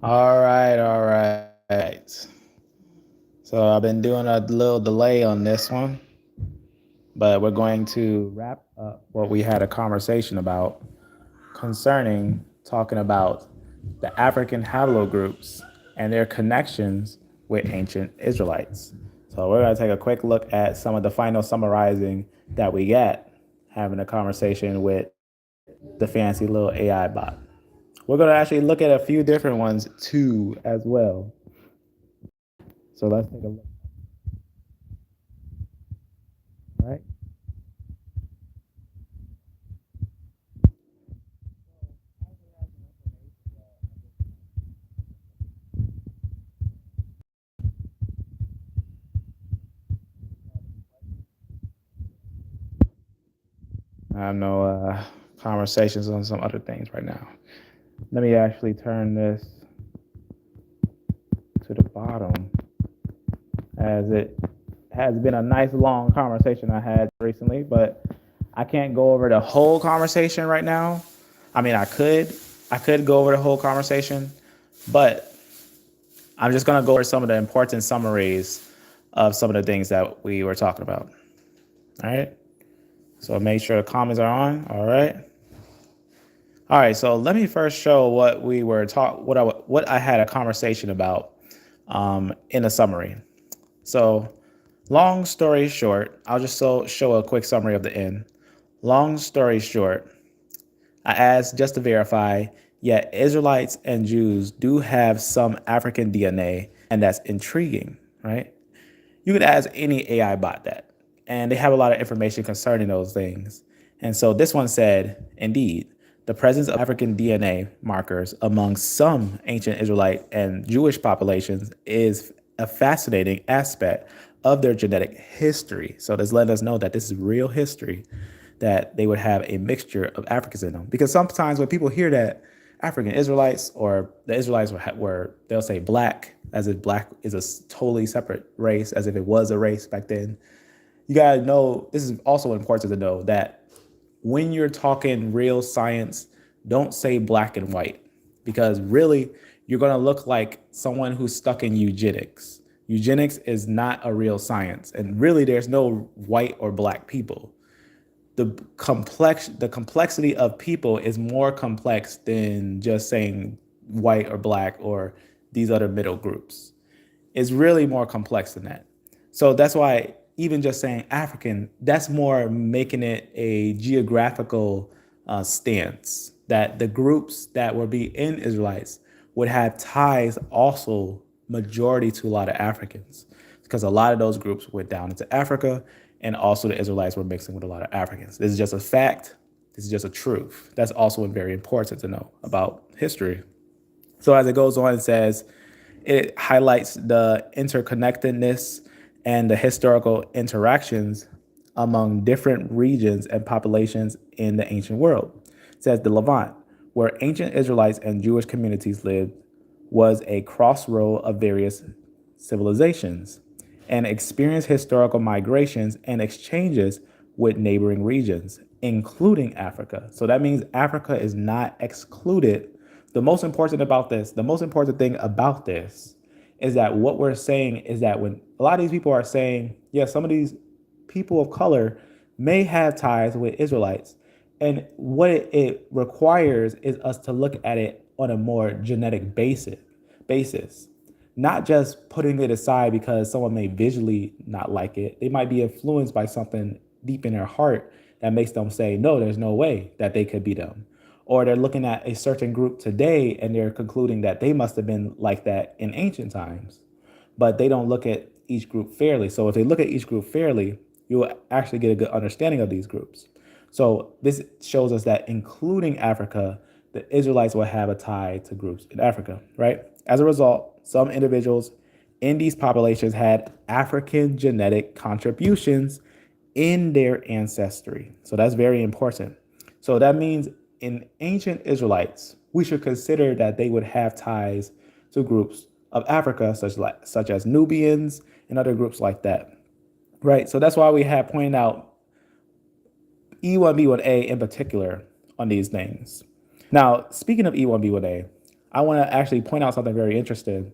All right. So I've been doing a little delay on this one, but we're going to wrap up what we had a conversation about concerning talking about the African haplogroups and their connections with ancient Israelites. So we're going to take a quick look at some of the final summarizing that we get having a conversation with the fancy little AI bot. We're going to actually look at a few different ones too as well. So let's take a look. Right. I have no conversations on some other things right now. Let me actually turn this to the bottom, as it has been a nice long conversation I had recently, but I can't go over the whole conversation right now. I mean, I could go over the whole conversation, but I'm just gonna go over some of the important summaries of some of the things that we were talking about. All right. So make sure the comments are on. All right. All right, so let me first show what we were what I had a conversation about in a summary. So, long story short, I'll just show a quick summary of the end. Long story short, I asked just to verify, yet Israelites and Jews do have some African DNA, and that's intriguing, right? You could ask any AI bot that, and they have a lot of information concerning those things. And so this one said, indeed, the presence of African DNA markers among some ancient Israelite and Jewish populations is a fascinating aspect of their genetic history. So this letting us know that this is real history, that they would have a mixture of Africans in them. Because sometimes when people hear that African Israelites or the Israelites were they'll say black, as if black is a totally separate race, as if it was a race back then. You gotta know, this is also important to know, that when you're talking real science, don't say black and white, because really you're going to look like someone who's stuck in eugenics. Eugenics is not a real science, and really there's no white or black people. The complexity of people is more complex than just saying white or black or these other middle groups. It's really more complex than that. So that's why even just saying African, that's more making it a geographical stance, that the groups that would be in Israelites would have ties also majority to a lot of Africans, because a lot of those groups went down into Africa, and also the Israelites were mixing with a lot of Africans. This is just a fact. This is just a truth. That's also very important to know about history. So as it goes on, it says it highlights the interconnectedness and the historical interactions among different regions and populations in the ancient world. It says the Levant, where ancient Israelites and Jewish communities lived, was a crossroad of various civilizations and experienced historical migrations and exchanges with neighboring regions, including Africa. So that means Africa is not excluded. The most important thing about this is that what we're saying is that when a lot of these people are saying, yeah, some of these people of color may have ties with Israelites. And what it requires is us to look at it on a more genetic basis, not just putting it aside because someone may visually not like it. They might be influenced by something deep in their heart that makes them say, no, there's no way that they could be them. Or they're looking at a certain group today and they're concluding that they must have been like that in ancient times, but they don't look at each group fairly. So if they look at each group fairly, you'll actually get a good understanding of these groups. So this shows us that including Africa, the Israelites will have a tie to groups in Africa, right? As a result, some individuals in these populations had African genetic contributions in their ancestry. So that's very important. So that means in ancient Israelites, we should consider that they would have ties to groups of Africa, such as Nubians and other groups like that, right? So that's why we have pointed out E1b1a in particular on these things. Now, speaking of E1b1a, I want to actually point out something very interesting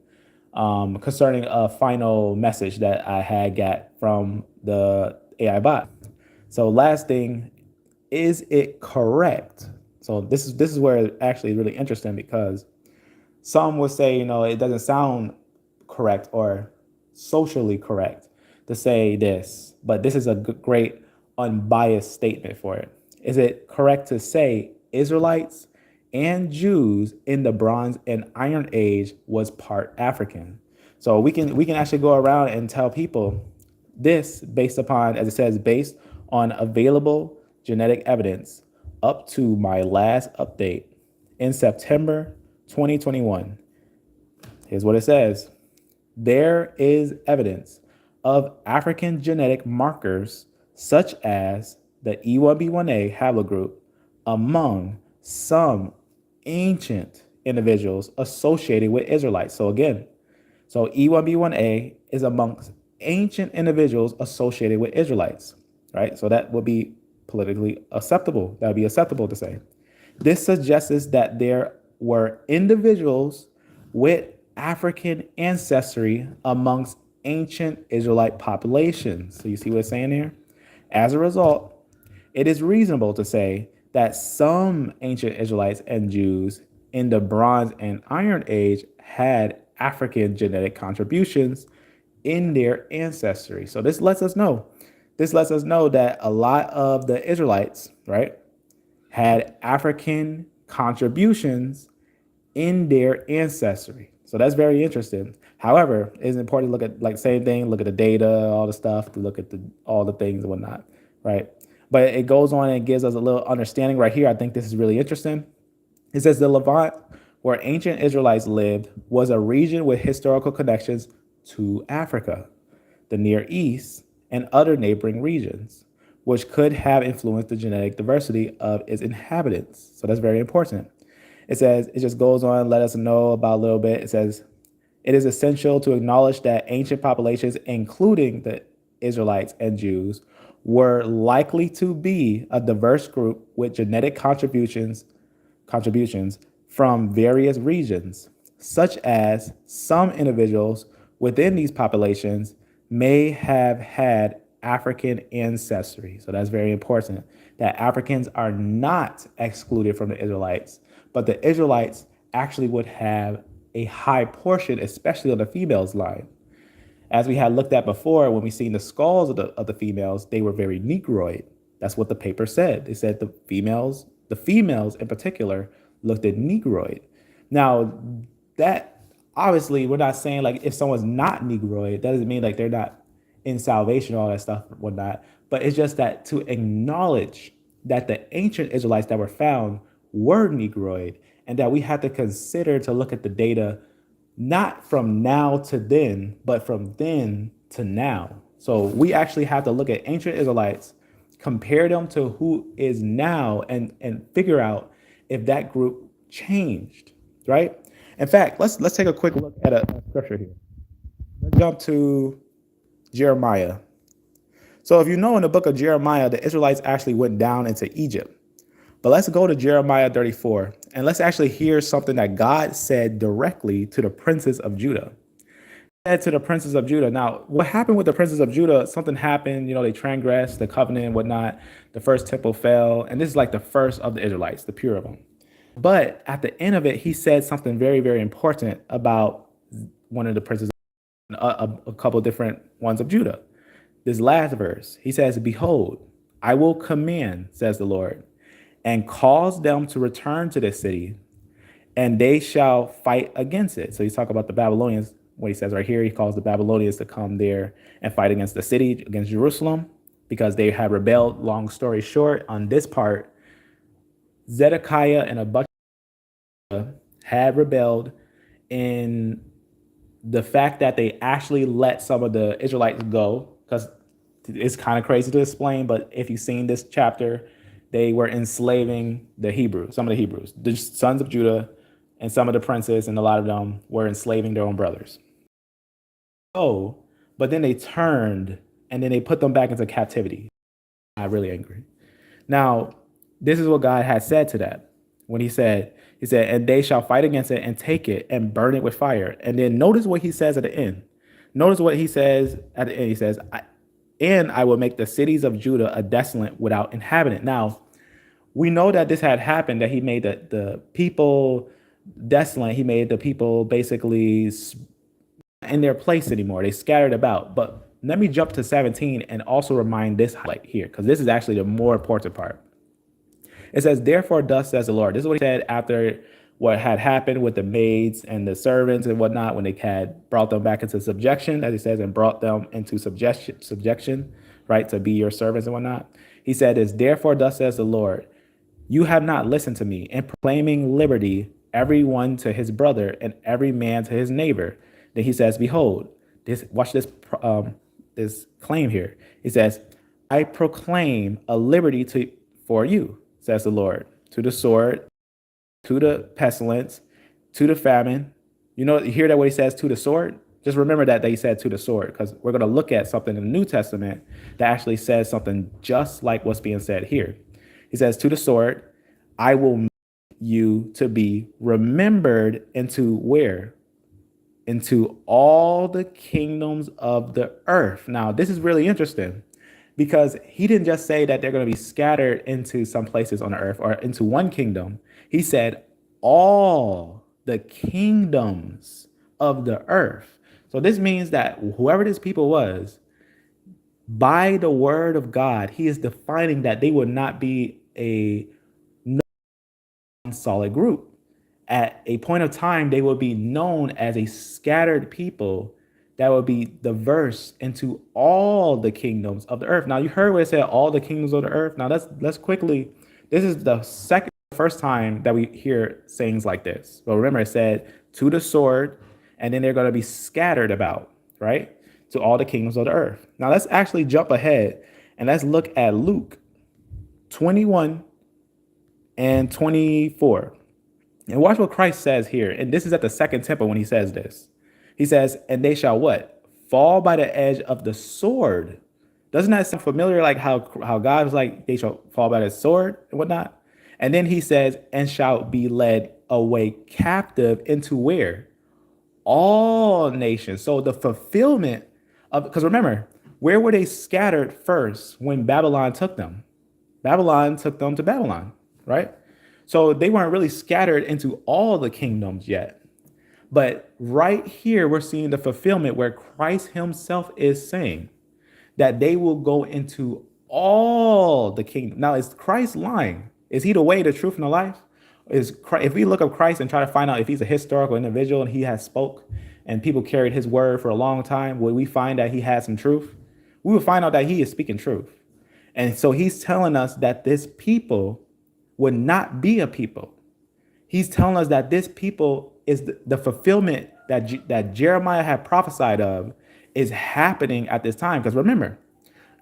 concerning a final message that I had got from the AI bot. So last thing, is it correct? So this is where it actually is really interesting, because some would say, it doesn't sound correct or socially correct to say this, but this is a great unbiased statement for it. Is it correct to say Israelites and Jews in the Bronze and Iron Age was part African? So we can actually go around and tell people this based upon, as it says, based on available genetic evidence up to my last update in September 2021. Here's what it says. There is evidence of African genetic markers such as the E1b1a haplogroup among some ancient individuals associated with Israelites. So again, E1b1a is amongst ancient individuals associated with Israelites, right? So that would be politically acceptable. That would be acceptable to say. This suggests that there were individuals with African ancestry amongst ancient Israelite populations. So you see what it's saying there? As a result, it is reasonable to say that some ancient Israelites and Jews in the Bronze and Iron Age had African genetic contributions in their ancestry. So this lets us know that a lot of the Israelites, right, had African contributions in their ancestry. So that's very interesting. However, it's important to look at, like, same thing, look at the data, all the stuff, to look at all the things and whatnot, right? But it goes on and gives us a little understanding right here. I think this is really interesting. It says the Levant, where ancient Israelites lived, was a region with historical connections to Africa, the Near East, and other neighboring regions, which could have influenced the genetic diversity of its inhabitants. So that's very important. It says, it just goes on, let us know about a little bit. It says, it is essential to acknowledge that ancient populations, including the Israelites and Jews, were likely to be a diverse group with genetic contributions from various regions, such as some individuals within these populations may have had African ancestry. So that's very important, that Africans are not excluded from the Israelites, but the Israelites actually would have a high portion, especially on the females line. As we had looked at before, when we seen the skulls of the females, they were very Negroid. That's what the paper said. They said the females in particular, looked at Negroid. Now, that obviously, we're not saying like if someone's not Negroid, that doesn't mean like they're not in salvation, all that stuff, whatnot. But it's just that to acknowledge that the ancient Israelites that were found were Negroid, and that we have to consider to look at the data not from now to then, but from then to now. So we actually have to look at ancient Israelites, compare them to who is now, and figure out if that group changed, right? In fact, let's take a quick look at a scripture here. Let's jump to Jeremiah. So if you know, in the book of Jeremiah, the Israelites actually went down into Egypt. But let's go to Jeremiah 34, and let's actually hear something that God said directly to the princes of Judah. He said to the princes of Judah. Now, what happened with the princes of Judah? Something happened, they transgressed the covenant and whatnot. The first temple fell, and this is like the first of the Israelites, the pure of them. But at the end of it, he said something very, very important about one of the princes, a couple different ones of Judah. This last verse, he says, "Behold, I will command, says the Lord, and cause them to return to this city, and they shall fight against it." So he's talking about the Babylonians. What he says right here, he calls the Babylonians to come there and fight against the city, against Jerusalem, because they had rebelled. Long story short, on this part, Zedekiah and a bunch had rebelled in the fact that they actually let some of the Israelites go, because it's kind of crazy to explain, but if you've seen this chapter, they were enslaving the Hebrews, some of the Hebrews, the sons of Judah, and some of the princes, and a lot of them were enslaving their own brothers. Oh, but then they turned, and then they put them back into captivity. I'm really angry. Now, this is what God had said to that when he said, He said, and they shall fight against it and take it and burn it with fire. And then notice what he says at the end. Notice what he says at the end. He says, and I will make the cities of Judah a desolate without inhabitant. Now, we know that this had happened, that he made the people desolate. He made the people basically in their place anymore. They scattered about. But let me jump to 17 and also remind this highlight here, because this is actually the more important part. It says, therefore, thus says the Lord. This is what he said after what had happened with the maids and the servants and whatnot, when they had brought them back into subjection, as he says, and brought them into subjection, right, to be your servants and whatnot. He said, is therefore, thus says the Lord, you have not listened to me in proclaiming liberty, everyone to his brother and every man to his neighbor. Then he says, behold, watch this claim here. He says, I proclaim a liberty for you, says the Lord, to the sword, to the pestilence, to the famine. You hear that what he says, to the sword? Just remember that he said to the sword, because we're going to look at something in the New Testament that actually says something just like what's being said here. He says, to the sword, I will make you to be remembered into where? Into all the kingdoms of the earth. Now, this is really interesting, because he didn't just say that they're going to be scattered into some places on the earth or into one kingdom. He said all the kingdoms of the earth. So this means that whoever this people was, by the word of God, he is defining that they would not be a solid group. At a point of time, they would be known as a scattered people that would be diverse into all the kingdoms of the earth. Now, you heard where it said all the kingdoms of the earth. Now, let's quickly, this is the first time that we hear sayings like this. But remember, it said to the sword, and then they're going to be scattered about, right? To all the kingdoms of the earth. Now, let's actually jump ahead and let's look at Luke 21 and 24. And watch what Christ says here. And this is at the second temple when he says this. He says, and they shall what? Fall by the edge of the sword. Doesn't that sound familiar? Like how God was like, they shall fall by the sword and whatnot. And then he says, and shall be led away captive into where? All nations. So the fulfillment of, because remember, where were they scattered first when Babylon took them? Babylon took them to Babylon, right? So they weren't really scattered into all the kingdoms yet. But right here, we're seeing the fulfillment where Christ himself is saying that they will go into all the kingdom. Now, is Christ lying? Is he the way, the truth, and the life? If we look up Christ and try to find out if he's a historical individual and he has spoke and people carried his word for a long time, will we find that he has some truth? We will find out that he is speaking truth. And so he's telling us that this people would not be a people. He's telling us that this people is the fulfillment that Jeremiah had prophesied of is happening at this time. Because remember,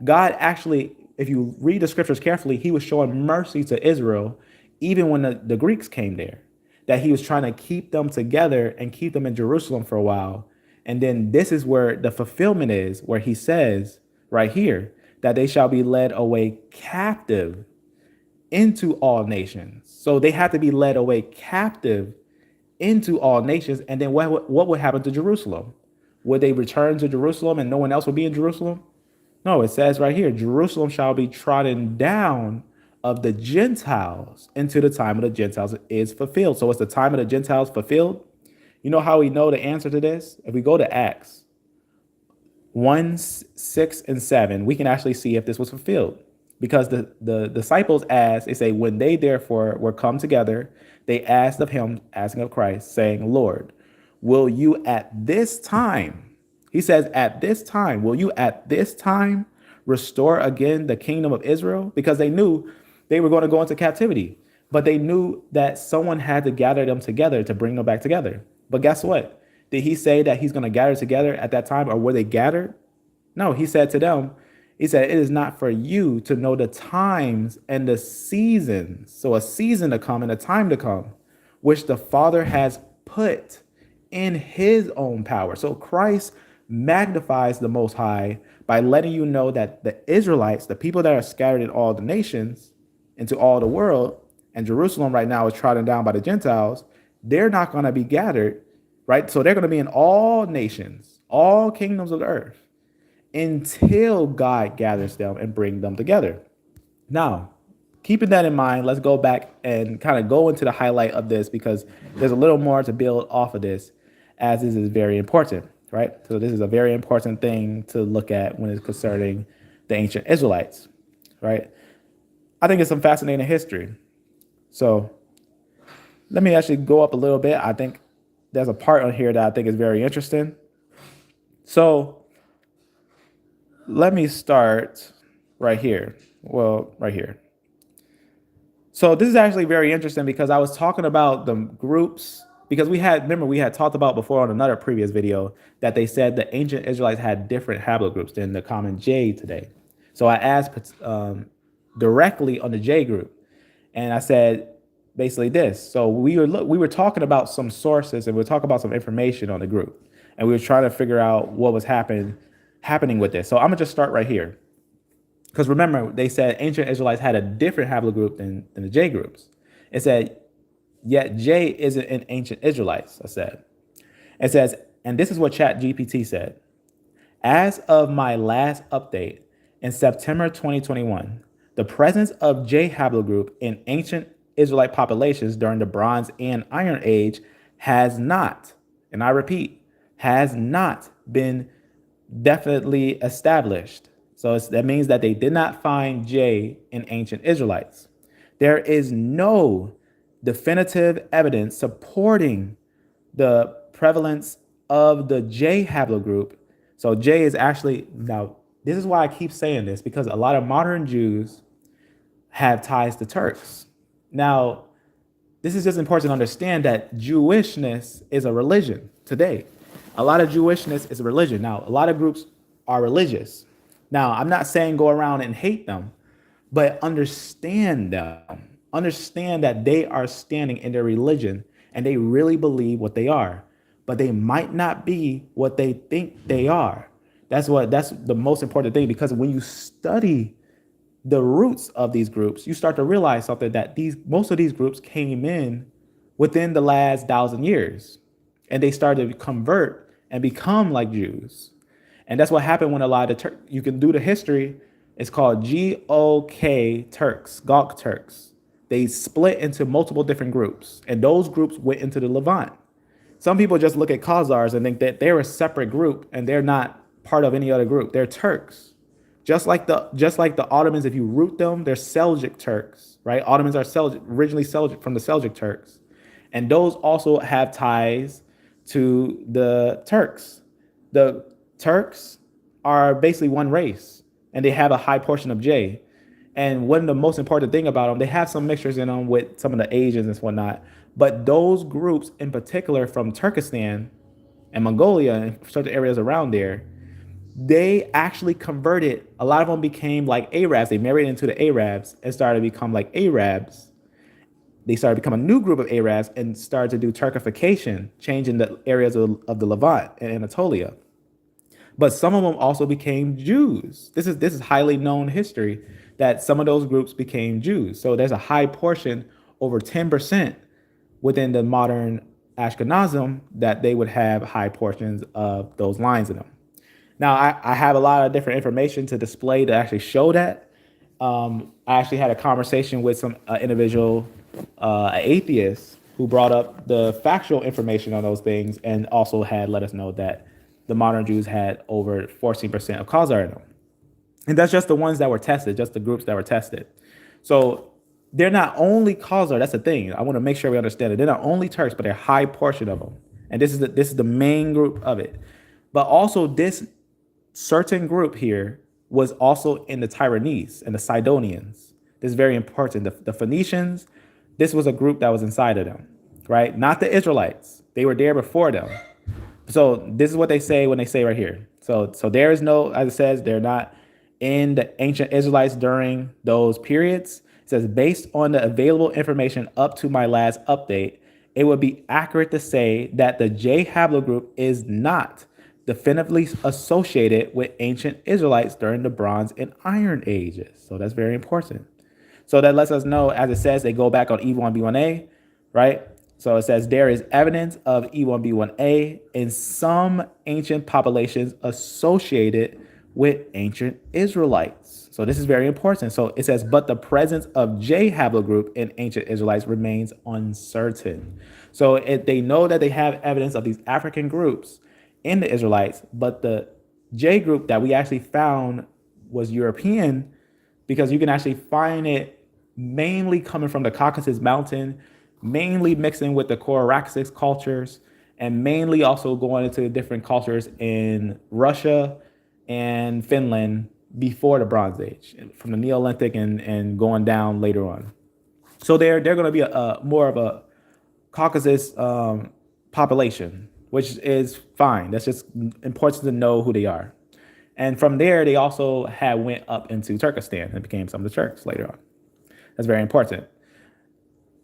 God actually, if you read the scriptures carefully, he was showing mercy to Israel even when the Greeks came there, that he was trying to keep them together and keep them in Jerusalem for a while. And then this is where the fulfillment is, where he says right here that they shall be led away captive into all nations. So they had to be led away captive into all nations. And then what would happen to Jerusalem? Would they return to Jerusalem and no one else would be in Jerusalem? No, it says right here, Jerusalem shall be trodden down of the Gentiles into the time of the Gentiles is fulfilled. So is the time of the Gentiles fulfilled? You know how we know the answer to this? If we go to Acts 1, 6, and 7, we can actually see if this was fulfilled. Because the disciples asked, they say, when they therefore were come together, they asked of him, asking of Christ, saying, Lord, will you at this time, he says, at this time, will you at this time restore again the kingdom of Israel? Because they knew they were going to go into captivity, but they knew that someone had to gather them together to bring them back together. But guess what? Did he say that he's going to gather together at that time, or were they gathered? No, he said to them, he said, it is not for you to know the times and the seasons. So a season to come and a time to come, which the Father has put in his own power. So Christ magnifies the Most High by letting you know that the Israelites, the people that are scattered in all the nations, into all the world, and Jerusalem right now is trodden down by the Gentiles, they're not going to be gathered, right? So they're going to be in all nations, all kingdoms of the earth, until God gathers them and bring them together. Now, keeping that in mind, let's go back and kind of go into the highlight of this, because there's a little more to build off of this, as this is very important, right? So this is a very important thing to look at when it's concerning the ancient Israelites, right? I think it's some fascinating history. So let me actually go up a little bit. I think there's a part on here that I think is very interesting. So let me start right here. Well, right here. So this is actually very interesting, because I was talking about the groups, because we had talked about before on another previous video that they said the ancient Israelites had different haplogroups than the common J today. So I asked directly on the J group, and I said basically this. So we were talking about some sources, and we were talking about some information on the group, and we were trying to figure out what was happening with this. So I'm gonna just start right here, because remember, they said ancient Israelites had a different haplogroup than the J groups. It said, yet J isn't in ancient Israelites, I said. It says, and this is what ChatGPT said. As of my last update in September 2021, the presence of J haplogroup in ancient Israelite populations during the Bronze and Iron Age has not, and I repeat, has not been definitely established. So that means that they did not find J in ancient Israelites. There is no definitive evidence supporting the prevalence of the J haplogroup. So J is actually, now this is why I keep saying this, because a lot of modern Jews have ties to Turks. Now, this is just important to understand that Jewishness is a religion today. A lot of Jewishness is a religion. Now, a lot of groups are religious. Now, I'm not saying go around and hate them, but understand them. Understand that they are standing in their religion and they really believe what they are, but they might not be what they think they are. That's the most important thing, because when you study the roots of these groups, you start to realize something, that most of these groups came in within the last 1,000 years, and they started to convert and become like Jews. And that's what happened when a lot of you can do the history. It's called GOK Turks, Gok Turks. They split into multiple different groups, and those groups went into the Levant. Some people just look at Khazars and think that they're a separate group and they're not part of any other group. They're Turks. Just like the Ottomans, if you root them, they're Seljuk Turks, right? Ottomans are originally Seljuk, from the Seljuk Turks. And those also have ties to the Turks. The Turks are basically one race, and they have a high portion of J. And one of the most important thing about them, they have some mixtures in them with some of the Asians and whatnot. But those groups in particular from Turkestan and Mongolia and certain areas around there, they actually converted. A lot of them became like Arabs. They married into the Arabs and started to become like Arabs. They started to become a new group of Arabs and started to do Turkification, changing the areas of the Levant and Anatolia. But some of them also became Jews. This is highly known history, that some of those groups became Jews. So there's a high portion, over 10% within the modern Ashkenazim, that they would have high portions of those lines in them. Now, I have a lot of different information to display to actually show that. I actually had a conversation with some individual, atheist, who brought up the factual information on those things, and also had let us know that the modern Jews had over 14% of Khazar in them. And that's just the ones that were tested, just the groups that were tested. So they're not only Khazar, that's the thing. I want to make sure we understand it. They're not only Turks, but they're a high portion of them. And this is the main group of it. But also this certain group here was also in the Tyranese and the Sidonians. This is very important. The Phoenicians, this was a group that was inside of them, right? Not the Israelites. They were there before them. So this is what they say when they say right here. So there is no, as it says, they're not in the ancient Israelites during those periods. It says, based on the available information up to my last update, it would be accurate to say that the J haplogroup is not definitively associated with ancient Israelites during the Bronze and Iron Ages. So that's very important. So that lets us know, as it says, they go back on E1b1a, right? So it says there is evidence of E1b1a in some ancient populations associated with ancient Israelites. So this is very important. So it says, but the presence of J haplogroup in ancient Israelites remains uncertain. So they know that they have evidence of these African groups in the Israelites, but the J group that we actually found was European, because you can actually find it mainly coming from the Caucasus Mountain, mainly mixing with the Koraxis cultures, and mainly also going into different cultures in Russia and Finland before the Bronze Age, from the Neolithic and going down later on. So they're going to be a more of a Caucasus population, which is fine. That's just important to know who they are. And from there, they also went up into Turkestan and became some of the Turks later on. That's very important.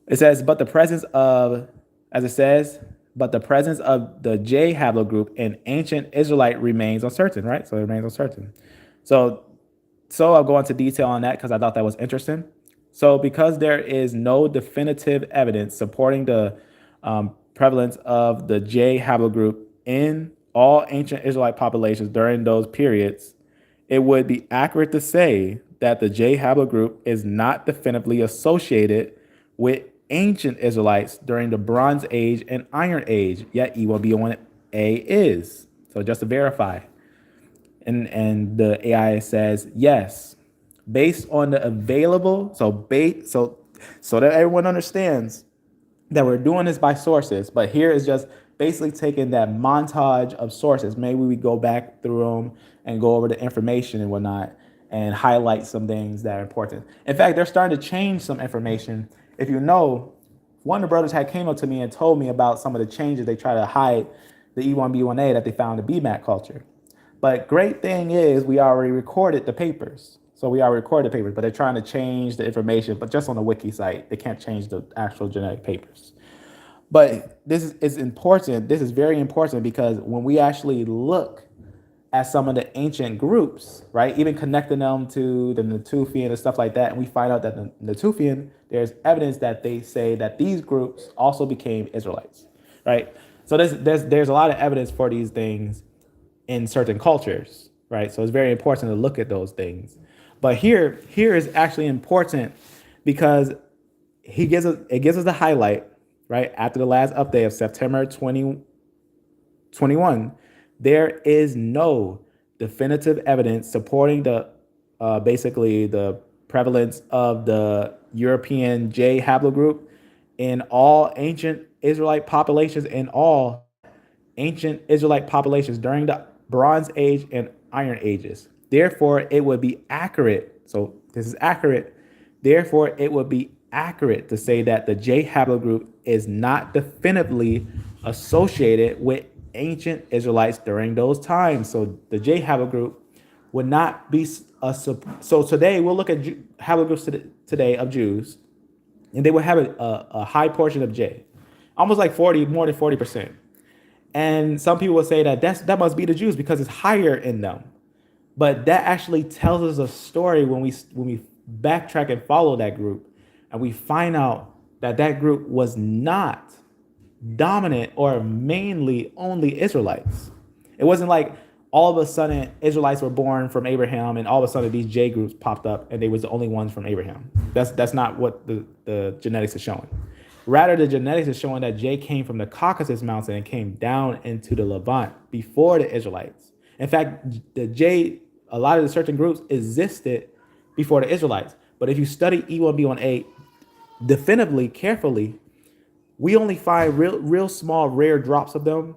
It says, but the presence of, as it says, but the presence of the J haplogroup in ancient Israelite remains uncertain, right? So it remains uncertain. So I'll go into detail on that because I thought that was interesting. So because there is no definitive evidence supporting the prevalence of the J haplogroup in all ancient Israelite populations during those periods, it would be accurate to say that the J haplogroup is not definitively associated with ancient Israelites during the Bronze Age and Iron Age, yet E1b1a is. So just to verify. And the AI says, yes, based on the available, so that everyone understands that we're doing this by sources, but here is just basically taking that montage of sources. Maybe we go back through them and go over the information and whatnot and highlight some things that are important. In fact, they're starting to change some information. If you know, one of the brothers came up to me and told me about some of the changes they try to hide the E1b1a that they found in BMAC culture. But great thing is we already recorded the papers. So we already recorded the papers, but they're trying to change the information, but just on the wiki site. They can't change the actual genetic papers. But this is important. This is very important because when we actually look at some of the ancient groups, right, even connecting them to the Natufian and stuff like that, and we find out that the Natufian, there's evidence that they say that these groups also became Israelites, right? So there's a lot of evidence for these things in certain cultures, right? So it's very important to look at those things. But here is actually important because it gives us the highlight, right? After the last update of September 2021, there is no definitive evidence supporting the basically the prevalence of the European J haplogroup in all ancient Israelite populations during the Bronze Age and Iron Ages. Therefore, it would be accurate. So this is accurate. Therefore, it would be accurate to say that the J haplogroup is not definitively associated with ancient Israelites during those times. So the J haplogroup would not be so today we'll look at haplogroups today of Jews, and they will have a high portion of J, almost like more than 40%. And some people will say that must be the Jews because it's higher in them. But that actually tells us a story when we backtrack and follow that group, and we find out that group was not dominant or mainly only Israelites. It wasn't like all of a sudden Israelites were born from Abraham and all of a sudden these J groups popped up and they was the only ones from Abraham. That's not what the genetics is showing. Rather, the genetics is showing that J came from the Caucasus Mountain and came down into the Levant before the Israelites. In fact, a lot of the certain groups existed before the Israelites. But if you study E1b1a definitively, carefully, we only find real small, rare drops of them.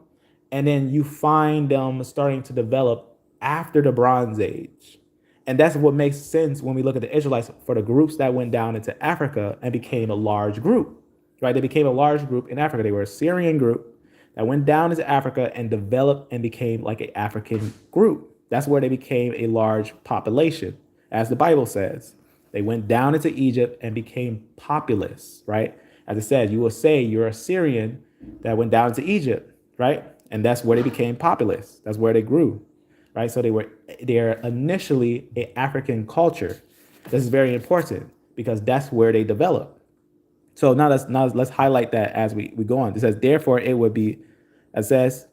And then you find them starting to develop after the Bronze Age. And that's what makes sense when we look at the Israelites for the groups that went down into Africa and became a large group, right? They became a large group in Africa. They were a Syrian group that went down into Africa and developed and became like an African group. That's where they became a large population, as the Bible says. They went down into Egypt and became populous, right? As I said, you will say you're a Syrian that went down into Egypt, right? And that's where they became populous. That's where they grew, right? So they're initially an African culture. This is very important because that's where they develop. So now let's highlight that as we go on. It says, therefore, it would be, it says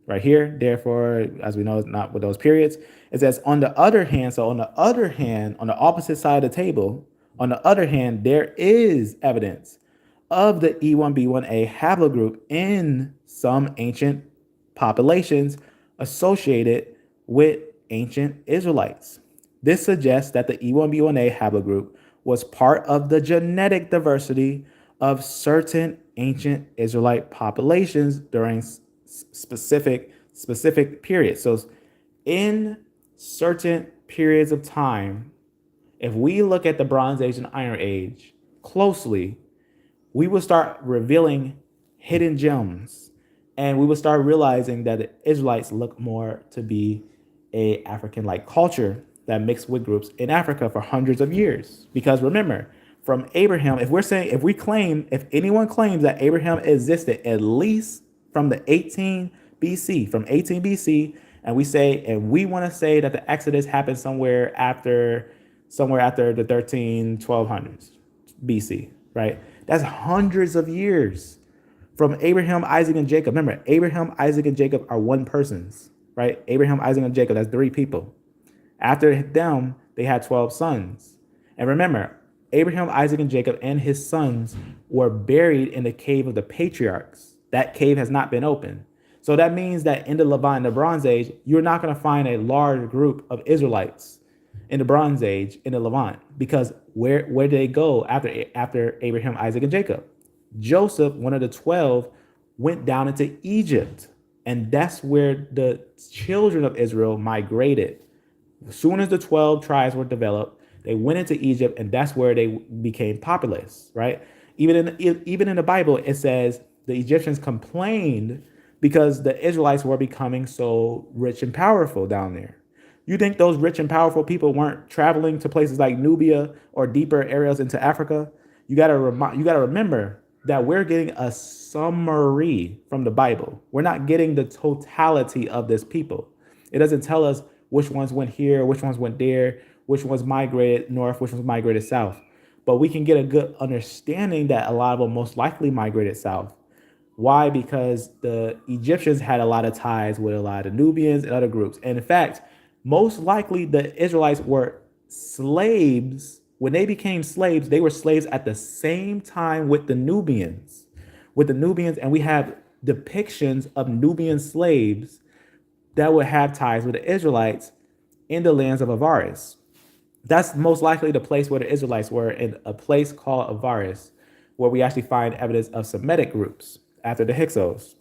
right here, therefore, as we know, it's not with those periods. It says, on the other hand, so on the other hand, on the opposite side of the table, on the other hand, there is evidence of the E1b1a haplogroup in some ancient populations associated with ancient Israelites. This suggests that the E1b1a haplogroup was part of the genetic diversity of certain ancient Israelite populations during specific periods. So in certain periods of time, if we look at the Bronze Age and Iron Age closely, we will start revealing hidden gems, and we will start realizing that the Israelites look more to be a African-like culture that mixed with groups in Africa for hundreds of years. Because remember, from Abraham, if anyone claims that Abraham existed at least from the 18 BC, and we want to say that the Exodus happened somewhere after the 1200s BC, right? That's hundreds of years from Abraham, Isaac, and Jacob. Remember, Abraham, Isaac, and Jacob are one persons, right? Abraham, Isaac, and Jacob, that's three people. After them, they had 12 sons. And remember, Abraham, Isaac, and Jacob and his sons were buried in the cave of the patriarchs. That cave has not been opened. So that means that in the Levant, in the Bronze Age, you're not going to find a large group of Israelites in the Bronze Age in the Levant, because where did they go after Abraham, Isaac, and Jacob? Joseph, one of the 12, went down into Egypt, and that's where the children of Israel migrated. As soon as the 12 tribes were developed, they went into Egypt, and that's where they became populous, right? Even in the Bible, it says the Egyptians complained because the Israelites were becoming so rich and powerful down there. You think those rich and powerful people weren't traveling to places like Nubia or deeper areas into Africa? You gotta remember that we're getting a summary from the Bible. We're not getting the totality of this people. It doesn't tell us which ones went here, which ones went there, which ones migrated north, which ones migrated south. But we can get a good understanding that a lot of them most likely migrated south. Why? Because the Egyptians had a lot of ties with a lot of Nubians and other groups. And in fact, most likely the Israelites were slaves. When they became slaves, they were slaves at the same time with the Nubians. And we have depictions of Nubian slaves that would have ties with the Israelites in the lands of Avaris. That's most likely the place where the Israelites were, in a place called Avaris, where we actually find evidence of Semitic groups after the Hyksos.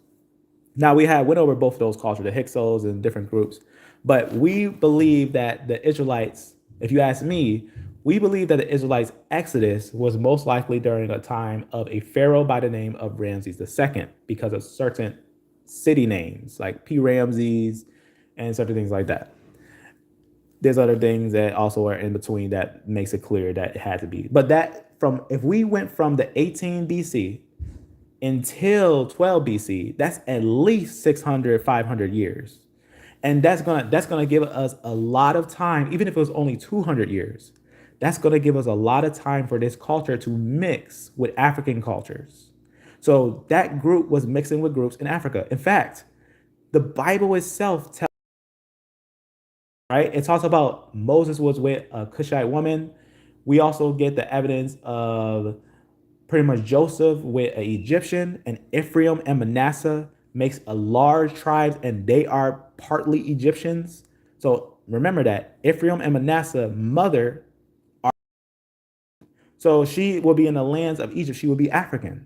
Now, we went over both of those cultures, the Hyksos and different groups, but we believe that the Israelites, if you ask me, we believe that the Israelites' exodus was most likely during a time of a pharaoh by the name of Ramses II, because of certain city names like P. Ramses and certain things like that. There's other things that also are in between that makes it clear that it had to be. But if we went from the 18 BC until 12 BC, that's at least 600, 500 years. And that's gonna give us a lot of time, even if it was only 200 years. That's gonna give us a lot of time for this culture to mix with African cultures. So that group was mixing with groups in Africa. In fact, the Bible itself tells, right? It talks about Moses was with a Cushite woman. We also get the evidence of pretty much Joseph with an Egyptian, and Ephraim and Manasseh makes a large tribe, and they are partly Egyptians. So remember that Ephraim and Manasseh mother are, so she will be in the lands of Egypt. She will be African.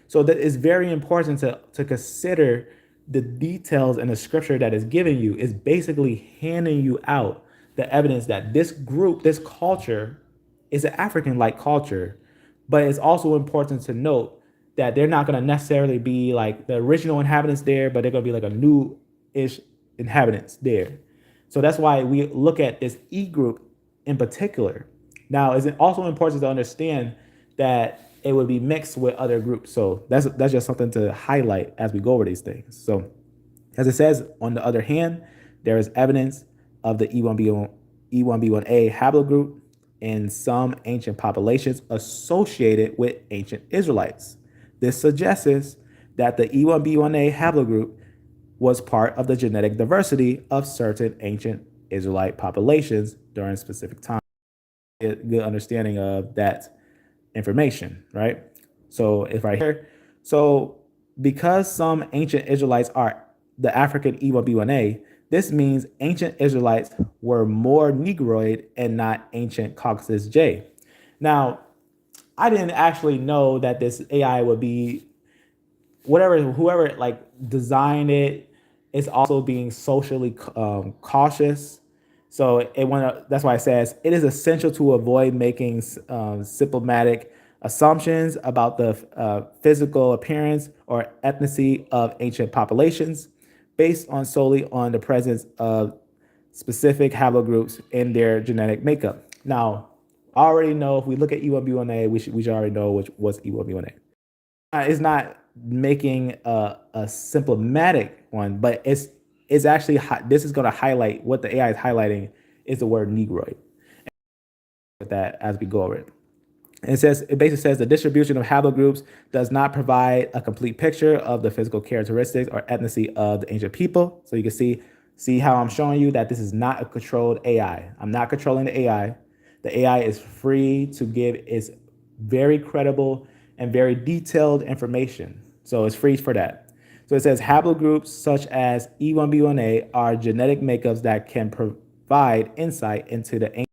So that is very important to consider. The details in the scripture that is giving you is basically handing you out the evidence that this group, this culture, is an African-like culture. But it's also important to note that they're not going to necessarily be like the original inhabitants there, but they're going to be like a new-ish inhabitants there. So that's why we look at this E group in particular. Now, it's also important to understand that it would be mixed with other groups. So that's just something to highlight as we go over these things. So as it says, on the other hand, there is evidence of the E1b1a haplogroup in some ancient populations associated with ancient Israelites. This suggests that the E1b1a haplogroup was part of the genetic diversity of certain ancient Israelite populations during specific times. A good understanding of that information, right? So if right here, so because some ancient Israelites are the African E1b1a, this means ancient Israelites were more Negroid and not ancient Caucasus J. Now, I didn't actually know that this AI would be whoever like designed it is also being socially cautious. So that's why it says it is essential to avoid making symptomatic assumptions about the physical appearance or ethnicity of ancient populations based on solely on the presence of specific haplogroups in their genetic makeup. Now, I already know if we look at E1b1a, we should already know what's E1b1a. It's not making a symptomatic one, but it's actually this is going to highlight what the AI is highlighting is the word Negroid. With that, as we go over it, it basically says the distribution of haplogroups does not provide a complete picture of the physical characteristics or ethnicity of the ancient people. So you can see how I'm showing you that this is not a controlled AI. I'm not controlling the AI. The AI is free to give its very credible and very detailed information. So it's free for that. So it says haplogroups such as E1b1a are genetic makeups that can provide insight into the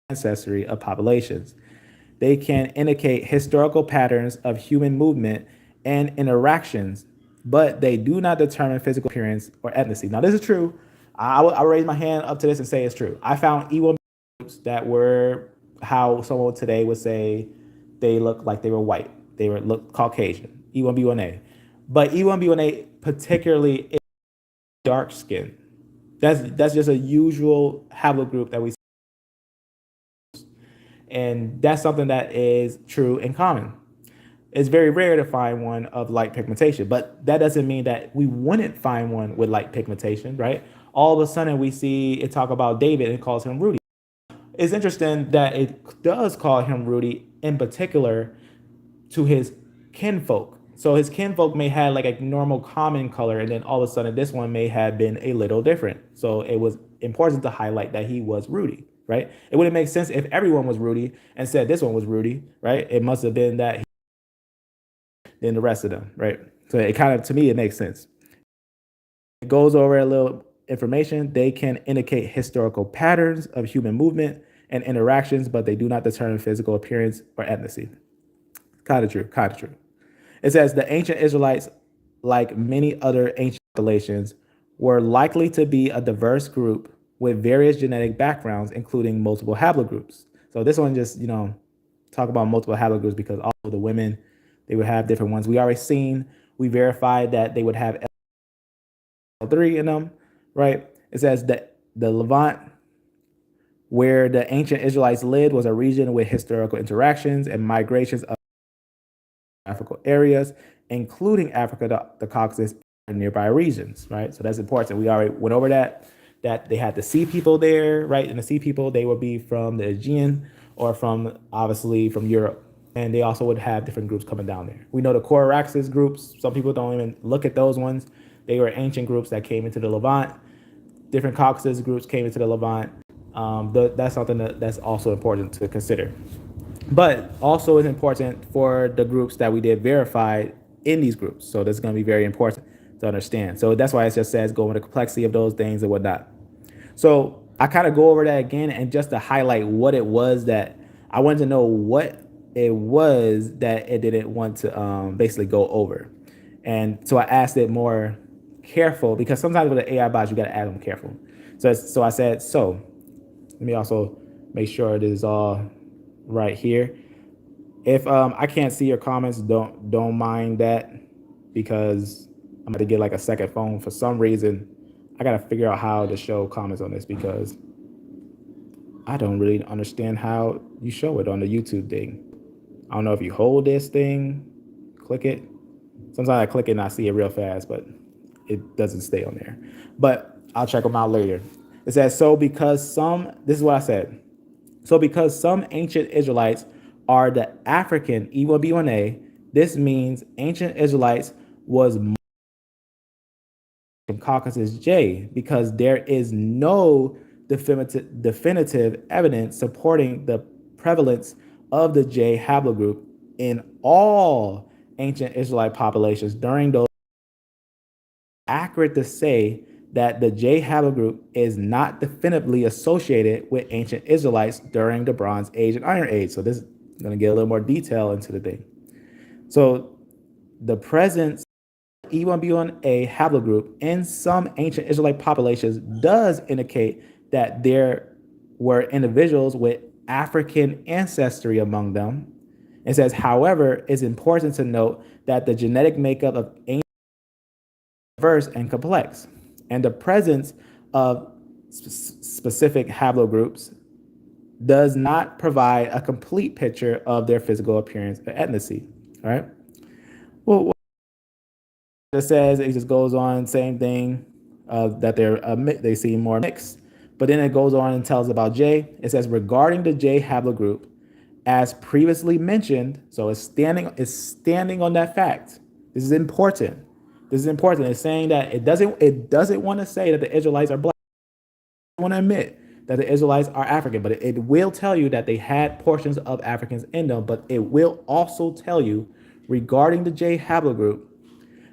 ancestry of populations. They can indicate historical patterns of human movement and interactions, but they do not determine physical appearance or ethnicity. Now, this is true. I'll raise my hand up to this and say it's true. I found E1 groups that were how someone today would say they look like they were white. They look Caucasian, E1b1a. But E1b1a particularly is dark skin. That's just a usual haplogroup that we see. And that's something that is true and common. It's very rare to find one of light pigmentation, but that doesn't mean that we wouldn't find one with light pigmentation, right? All of a sudden we see it talk about David and it calls him Rudy. It's interesting that it does call him Rudy in particular to his kinfolk. So his kinfolk may have like a normal common color, and then all of a sudden this one may have been a little different. So it was important to highlight that he was Rudy, right? It wouldn't make sense if everyone was Rudy and said this one was Rudy, right? It must have been that than the rest of them, right? So it kind of, to me, it makes sense. It goes over a little information. They can indicate historical patterns of human movement and interactions, but they do not determine physical appearance or ethnicity. Kind of true, kind of true. It says the ancient Israelites, like many other ancient populations, were likely to be a diverse group with various genetic backgrounds, including multiple haplogroups. So this one just, talk about multiple haplogroups because all of the women, they would have different ones. We verified that they would have L3 in them, right? It says that the Levant, where the ancient Israelites lived, was a region with historical interactions and migrations of geographical areas, including Africa, the Caucasus, and nearby regions, right? So that's important. We already went over that they had the sea people there, right? And the sea people, they would be from the Aegean or obviously from Europe. And they also would have different groups coming down there. We know the Coraxes groups. Some people don't even look at those ones. They were ancient groups that came into the Levant. Different Caucasus groups came into the Levant. That's something that's also important to consider. But also it's important for the groups that we did verify in these groups. So that's going to be very important to understand. So that's why it just says go into the complexity of those things and whatnot. So I kind of go over that again, and just to highlight what it was that I wanted to know what it was that it didn't want to basically go over. And so I asked it more careful, because sometimes with the AI bots, you got to ask them careful. So I said, let me also make sure this is all right here. If I can't see your comments, don't mind that, because I'm going to get like a second phone. For some reason, I got to figure out how to show comments on this, because I don't really understand how you show it on the YouTube thing. I don't know if you hold this thing, click it. Sometimes I click it and I see it real fast, but it doesn't stay on there. But I'll check them out later. It says, this is what I said. So because some ancient Israelites are the African E1b1a, this means ancient Israelites was from Caucasus J, because there is no definitive evidence supporting the prevalence of the J haplogroup in all ancient Israelite populations during those. Accurate to say that the J haplogroup is not definitively associated with ancient Israelites during the Bronze Age and Iron Age. So this is going to get a little more detail into the thing. So the presence E1b1a haplogroup in some ancient Israelite populations does indicate that there were individuals with African ancestry among them. It says, however, it's important to note that the genetic makeup of ancient diverse and complex, and the presence of specific haplogroups does not provide a complete picture of their physical appearance or ethnicity. All right. Well, it says, it just goes on, same thing, that they seem more mixed. But then it goes on and tells about J. It says, regarding the J haplogroup, as previously mentioned, so it's standing on that fact. This is important. This is important. It's saying that it doesn't want to say that the Israelites are black. It want to admit that the Israelites are African, but it will tell you that they had portions of Africans in them. But it will also tell you regarding the J haplogroup,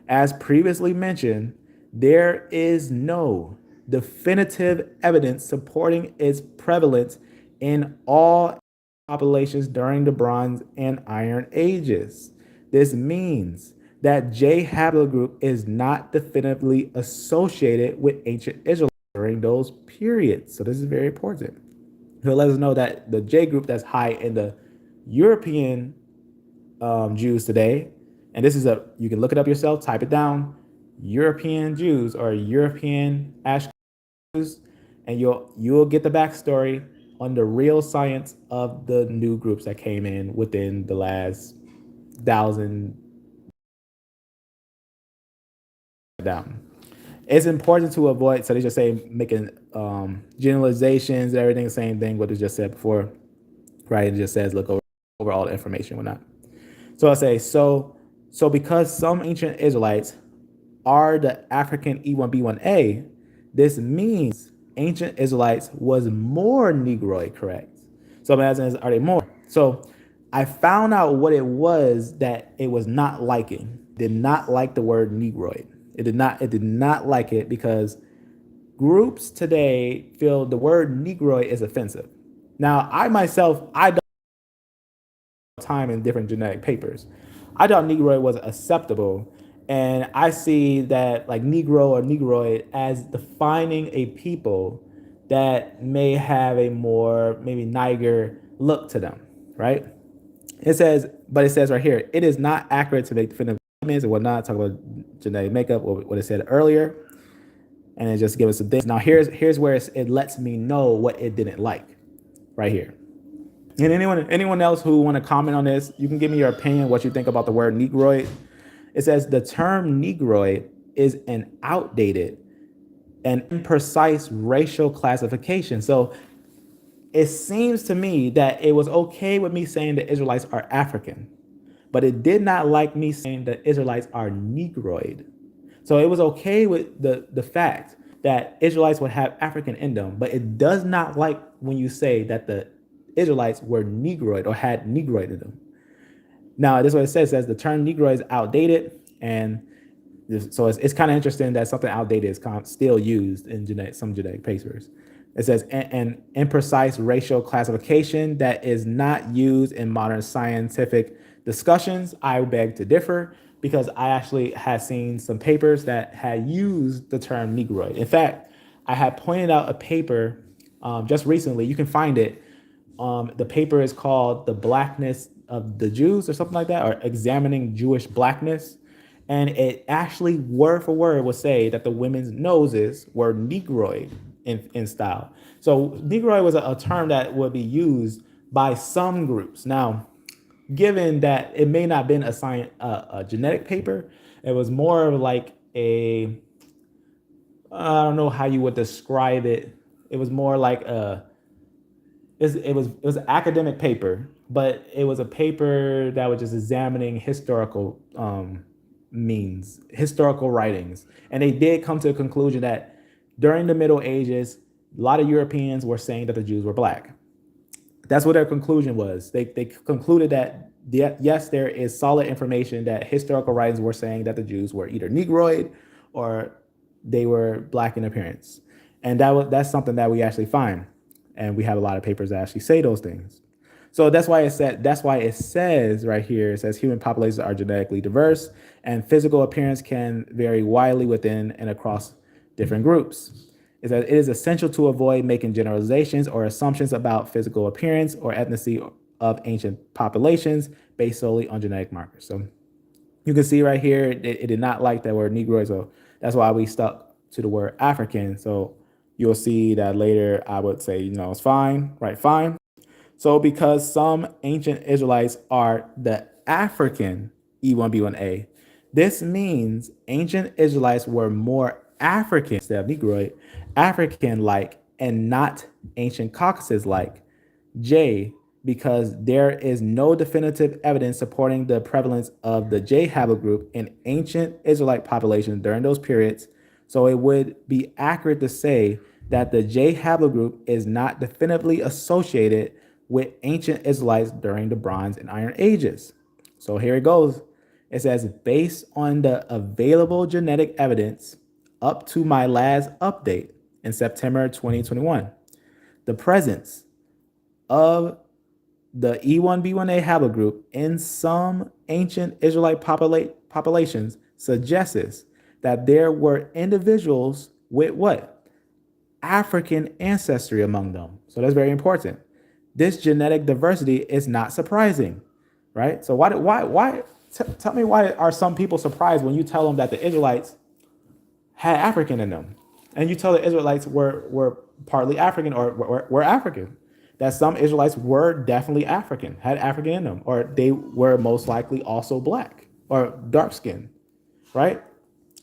as previously mentioned, there is no definitive evidence supporting its prevalence in all populations during the Bronze and Iron Ages. This means that J haplogroup is not definitively associated with ancient Israelites during those periods. So this is very important. He'll let us know that the J group that's high in the European Jews today, and this is you can look it up yourself, type it down, European Jews or European Ashkenazic Jews, and you'll get the backstory on the real science of the new groups that came in within the last 1,000 down. It's important to avoid, so they just say making generalizations, everything, same thing what it just said before, right? It just says look over all the information, whatnot. So I'll say, so because some ancient Israelites are the African E1b1a, this means ancient Israelites was more Negroid, correct? So I'm asking, are they more? So I found out what it was that it was not liking. Did not like the word Negroid. It did not like it because groups today feel the word Negroid is offensive. Now, I myself, I don't time in different genetic papers. I thought Negroid was acceptable, and I see that like Negro or Negroid as defining a people that may have a more maybe Niger look to them, right? It says right here, it is not accurate to make definitive statements and whatnot, talk about genetic makeup or what it said earlier, and it just gives us some things. Now here's where it lets me know what it didn't like, right here. And anyone else who want to comment on this, you can give me your opinion, what you think about the word Negroid. It says the term Negroid is an outdated and imprecise racial classification. So it seems to me that it was okay with me saying the Israelites are African, but it did not like me saying the Israelites are Negroid. So it was okay with the fact that Israelites would have African in them, but it does not like when you say that the Israelites were Negroid or had Negroid in them. Now, this is what it says. It says the term Negroid is outdated, and so it's kind of interesting that something outdated is still used in some genetic papers. It says an imprecise racial classification that is not used in modern scientific discussions. I beg to differ because I actually had seen some papers that had used the term Negroid. In fact, I had pointed out a paper just recently. You can find it. The paper is called The Blackness of the Jews or something like that, or Examining Jewish Blackness. And it actually word for word would say that the women's noses were Negroid in style. So Negroid was a term that would be used by some groups. Now, given that it may not have been a genetic paper, it was more of like I don't know how you would describe it. It was more like it was an academic paper, but it was a paper that was just examining historical historical writings, and they did come to the conclusion that during the Middle Ages, a lot of Europeans were saying that the Jews were black. That's what their conclusion was. They concluded that yes, there is solid information that historical writings were saying that the Jews were either Negroid or they were black in appearance, and that's something that we actually find, and we have a lot of papers that actually say those things. So that's why it says right here, it says human populations are genetically diverse and physical appearance can vary widely within and across different groups. Is that it is essential to avoid making generalizations or assumptions about physical appearance or ethnicity of ancient populations based solely on genetic markers. So you can see right here, it did not like that word Negroid, so that's why we stuck to the word African. So you'll see that later I would say, it's fine, right? Fine. So because some ancient Israelites are the African E1b1a, this means ancient Israelites were more African instead of Negroid, African-like, and not ancient Caucasus-like. J, because there is no definitive evidence supporting the prevalence of the J haplogroup in ancient Israelite populations during those periods, so it would be accurate to say that the J haplogroup is not definitively associated with ancient Israelites during the Bronze and Iron Ages. So here it goes. It says, based on the available genetic evidence up to my last update in September 2021, the presence of the E1b1a haplogroup in some ancient Israelite populations suggests that there were individuals with what? African ancestry among them. So that's very important. This genetic diversity is not surprising, right? So tell me why are some people surprised when you tell them that the Israelites had African in them, and you tell the Israelites were partly African or were African, that some Israelites were definitely African, had African in them, or they were most likely also black or dark skinned, right?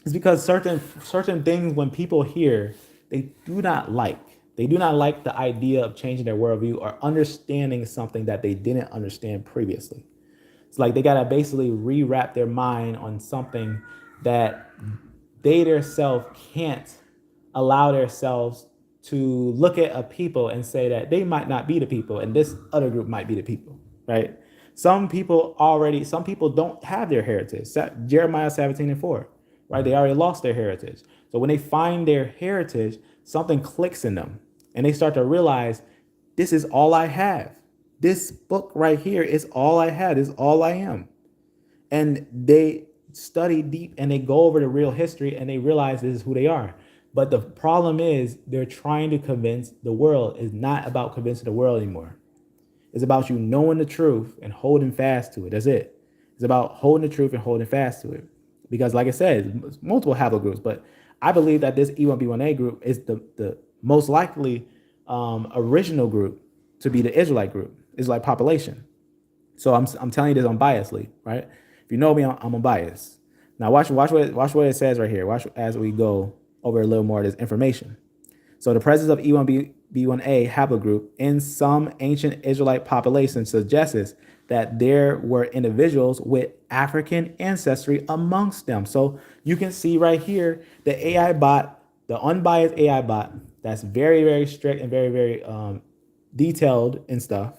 It's because certain things when people hear, they do not like. They do not like the idea of changing their worldview or understanding something that they didn't understand previously. It's like they gotta basically rewrap their mind on something that they themselves can't allow themselves to look at a people and say that they might not be the people and this other group might be the people, right? Some people don't have their heritage. Jeremiah 17:4, right? They already lost their heritage. So when they find their heritage, something clicks in them and they start to realize, this is all I have. This book right here is all I had, is all I am. And they study deep and they go over the real history and they realize this is who they are. But the problem is they're trying to convince the world. It's not about convincing the world anymore. It's about you knowing the truth and holding fast to it. That's it. It's about holding the truth and holding fast to it. Because like I said, it's multiple haplogroups, but I believe that this E1b1a group is the most likely original group to be the Israelite group, Israelite population. So I'm telling you this unbiasedly, right? If you know me, I'm unbiased. Now watch what it says right here. Watch as we go over a little more of this information. So the presence of E1b1a haplogroup in some ancient Israelite populations suggests that there were individuals with African ancestry amongst them. So you can see right here the AI bot, the unbiased AI bot, that's very, very strict and very, very detailed and stuff.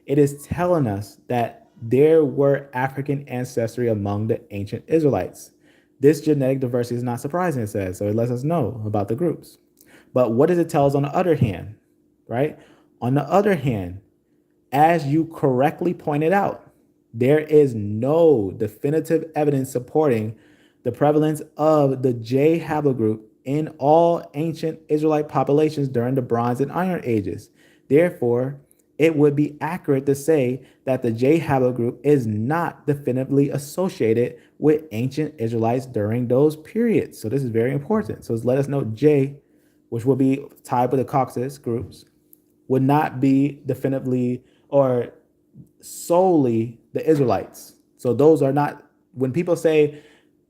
It is telling us that there were African ancestry among the ancient Israelites. This genetic diversity is not surprising, it says, so it lets us know about the groups. But what does it tell us on the other hand, right? On the other hand, as you correctly pointed out, there is no definitive evidence supporting the prevalence of the J haplogroup in all ancient Israelite populations during the Bronze and Iron Ages. Therefore, it would be accurate to say that the J haplogroup is not definitively associated with ancient Israelites during those periods. So this is very important. So it's let us know J, which will be tied with the Caucasus groups, would not be definitively or solely the Israelites. So those are not, when people say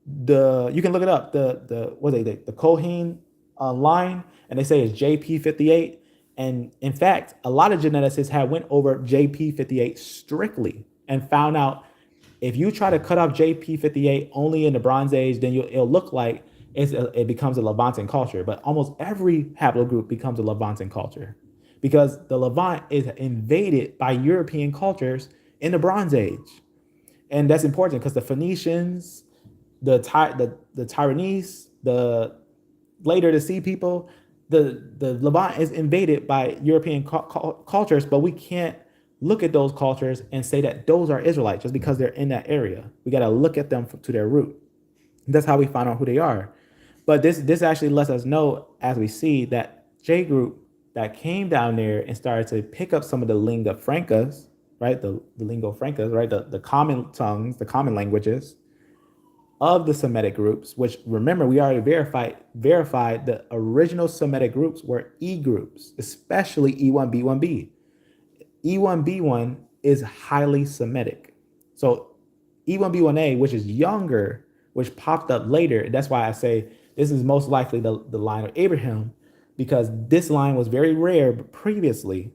you can look it up, the Kohen line, and they say it's JP58. And in fact, a lot of geneticists have went over JP58 strictly and found out if you try to cut off JP58 only in the Bronze Age, then it'll look like it becomes a Levantan culture. But almost every haplogroup becomes a Levantan culture because the Levant is invaded by European cultures in the Bronze Age. And that's important because the Phoenicians, the Tyrannese, later the Sea people, the Levant is invaded by European cultures, but we can't look at those cultures and say that those are Israelites just because they're in that area. We got to look at them to their root. That's how we find out who they are. But this actually lets us know, as we see, that J group that came down there and started to pick up some of the lingua francas, right? The lingua francas, right? The common tongues, the common languages of the Semitic groups, which remember, we already verified the original Semitic groups were E groups, especially E1b1b. E1b1 is highly Semitic. So E1b1a, which is younger, which popped up later, that's why I say this is most likely the line of Abraham, because this line was very rare previously,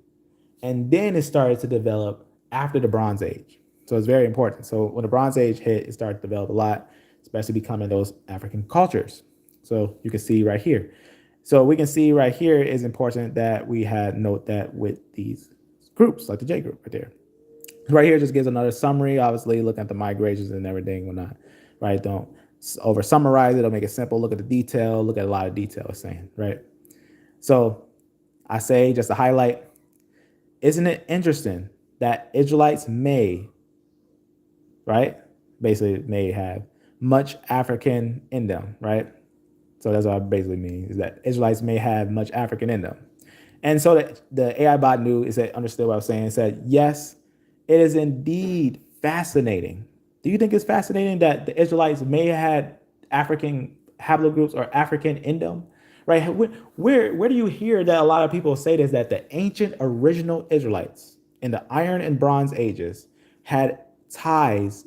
and then it started to develop after the Bronze Age. So it's very important. So when the Bronze Age hit, it started to develop a lot, especially becoming those African cultures. So you can see right here. So we can see right here is important that we had note that with these groups, like the J group right there. Right here just gives another summary, obviously looking at the migrations and everything, whatnot, right? Don't over summarize it, it'll make it simple. Look at the detail, look at a lot of detail it's saying, right? So I say, just to highlight, isn't it interesting that Israelites may, right? Basically may have much African in them, right? So that's what I basically mean, is that Israelites may have much African in them. And so the AI bot knew, is that understood what I was saying, it said, yes, it is indeed fascinating. Do you think it's fascinating that the Israelites may have had African haplogroups or African in them? Right? Where do you hear that a lot of people say this, that the ancient original Israelites in the Iron and Bronze Ages had ties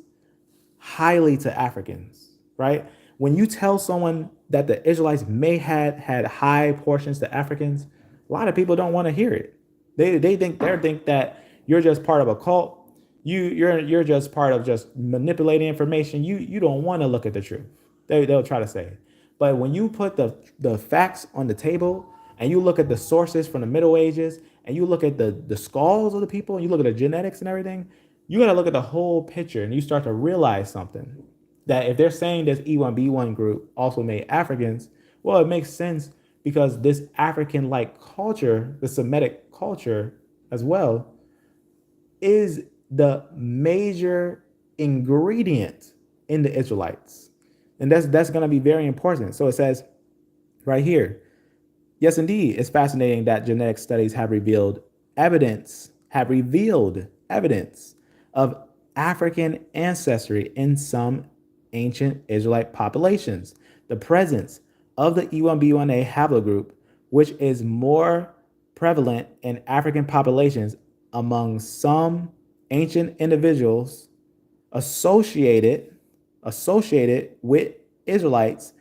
highly to Africans, right? When you tell someone that the Israelites may have had high portions to Africans, a lot of people don't want to hear it. They think that you're just part of a cult. You're just part of just manipulating information. You don't want to look at the truth. They'll try to say. But when you put the facts on the table and you look at the sources from the Middle Ages and you look at the skulls of the people and you look at the genetics and everything, you got to look at the whole picture and you start to realize something. That if they're saying this E1b1 group also made Africans, well, it makes sense because this African-like culture, the Semitic culture as well, is the major ingredient in the Israelites. And that's going to be very important. So it says right here, yes, indeed, it's fascinating that genetic studies have revealed evidence of African ancestry in some ancient Israelite populations. The presence of the E1b1a haplogroup, which is more prevalent in African populations among some ancient individuals associated with Israelites,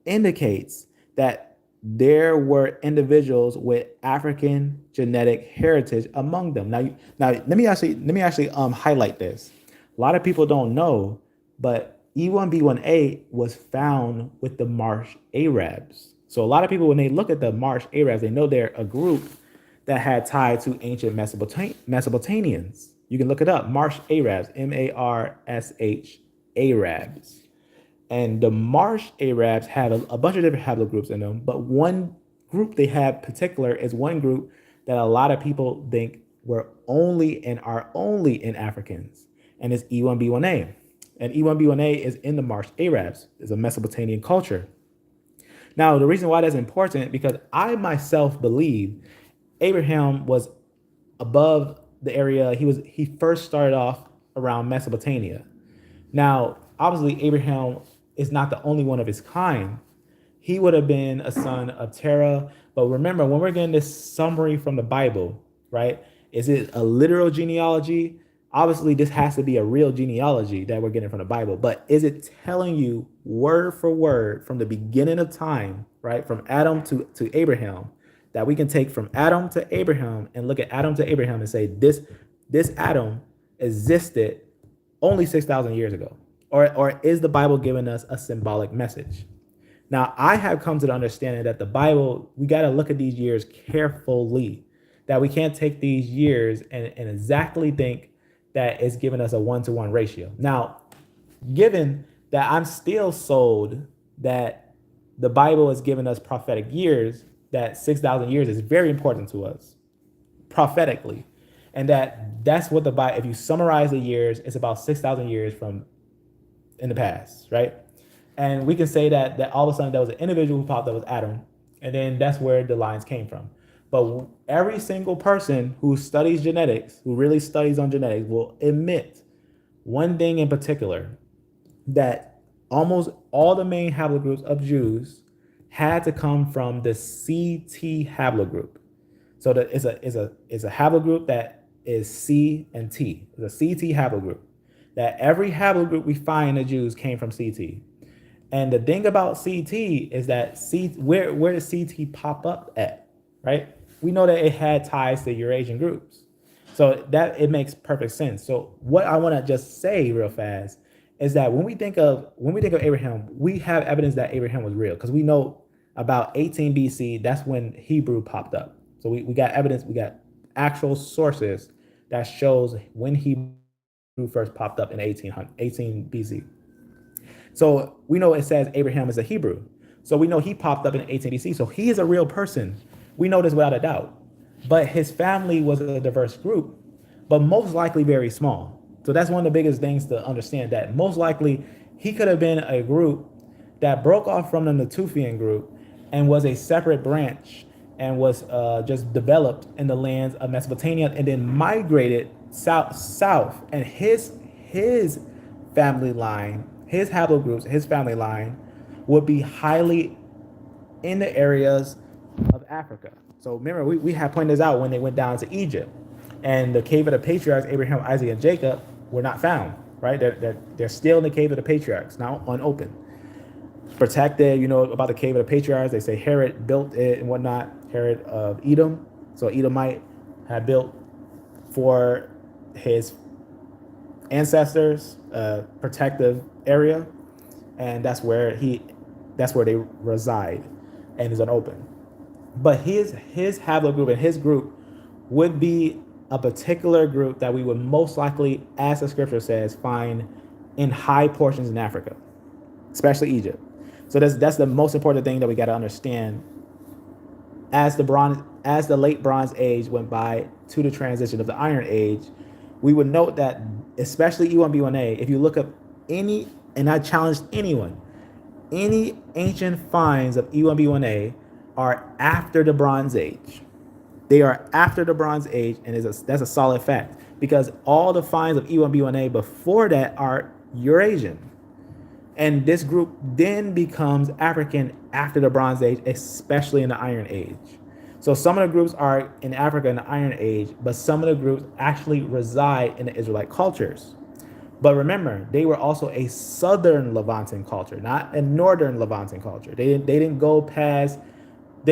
indicates that there were individuals with African genetic heritage among them. Now let me actually highlight this. A lot of people don't know, but E1b1a was found with the Marsh Arabs. So a lot of people, when they look at the Marsh Arabs, they know they're a group that had tied to ancient Mesopotamians. You can look it up, Marsh Arabs, Marsh Arabs. And the Marsh Arabs had a bunch of different haplogroups in them, but one group they had particular is one group that a lot of people think were only and are only in Africans, and it's E1b1a. And E1b1a is in the Marsh Arabs. It's a Mesopotamian culture. Now, the reason why that's important, because I myself believe Abraham was above the area. He first started off around Mesopotamia. Now, obviously, Abraham is not the only one of his kind. He would have been a son of Terah. But remember, when we're getting this summary from the Bible, right? Is it a literal genealogy? Obviously, this has to be a real genealogy that we're getting from the Bible. But is it telling you word for word from the beginning of time, right? From Adam to Abraham, that we can take from Adam to Abraham and look at Adam to Abraham and say this Adam existed only 6,000 years ago? Or is the Bible giving us a symbolic message? Now, I have come to the understanding that the Bible, we got to look at these years carefully, that we can't take these years and exactly think that it's giving us a 1-to-1 ratio. Now, given that I'm still sold that the Bible is giving us prophetic years, that 6,000 years is very important to us prophetically. And that's what the Bible, if you summarize the years, it's about 6,000 years from in the past, right? And we can say that all of a sudden there was an individual who popped up as Adam, and then that's where the lines came from. But every single person who studies genetics, who really studies on genetics, will admit one thing in particular, that almost all the main haplogroups of Jews had to come from the CT haplogroup. So that it's a haplogroup that is C and T. It's a CT haplogroup. That every haplogroup we find in the Jews came from CT. And the thing about CT is that where does CT pop up at, right? We know that it had ties to Eurasian groups. So that it makes perfect sense. So what I want to just say real fast is that when we think of Abraham, we have evidence that Abraham was real, because we know about 18 BC, that's when Hebrew popped up. So we got evidence, we got actual sources that shows when Hebrew first popped up in 18 BC. So we know it says Abraham is a Hebrew. So we know he popped up in 18 BC. So he is a real person. We know this without a doubt. But his family was a diverse group, but most likely very small. So that's one of the biggest things to understand, that most likely he could have been a group that broke off from the Natufian group and was a separate branch and was just developed in the lands of Mesopotamia and then migrated south. And his family line, his haplogroups, his family line would be highly in the areas of Africa. So remember, we had pointed this out when they went down to Egypt, and the cave of the patriarchs, Abraham, Isaac, and Jacob, were not found, right? They're still in the cave of the patriarchs, now unopened. Protected, you know about the cave of the patriarchs. They say Herod built it and whatnot, Herod of Edom. So Edomite had built for his ancestors a protective area, and that's where they reside and is unopened. But his haplogroup and his group would be a particular group that we would most likely, as the scripture says, find in high portions in Africa, especially Egypt. So that's the most important thing that we got to understand. As the late Bronze Age went by to the transition of the Iron Age, we would note that, especially E1b1a, if you look up any, and I challenge anyone, any ancient finds of E1b1a are after the Bronze Age. They are after the Bronze Age, and that's a solid fact, because all the finds of E1b1a before that are Eurasian. And this group then becomes African after the Bronze Age, especially in the Iron Age. So some of the groups are in Africa in the Iron Age, but some of the groups actually reside in the Israelite cultures. But remember, they were also a southern Levantan culture, not a northern Levantan culture. They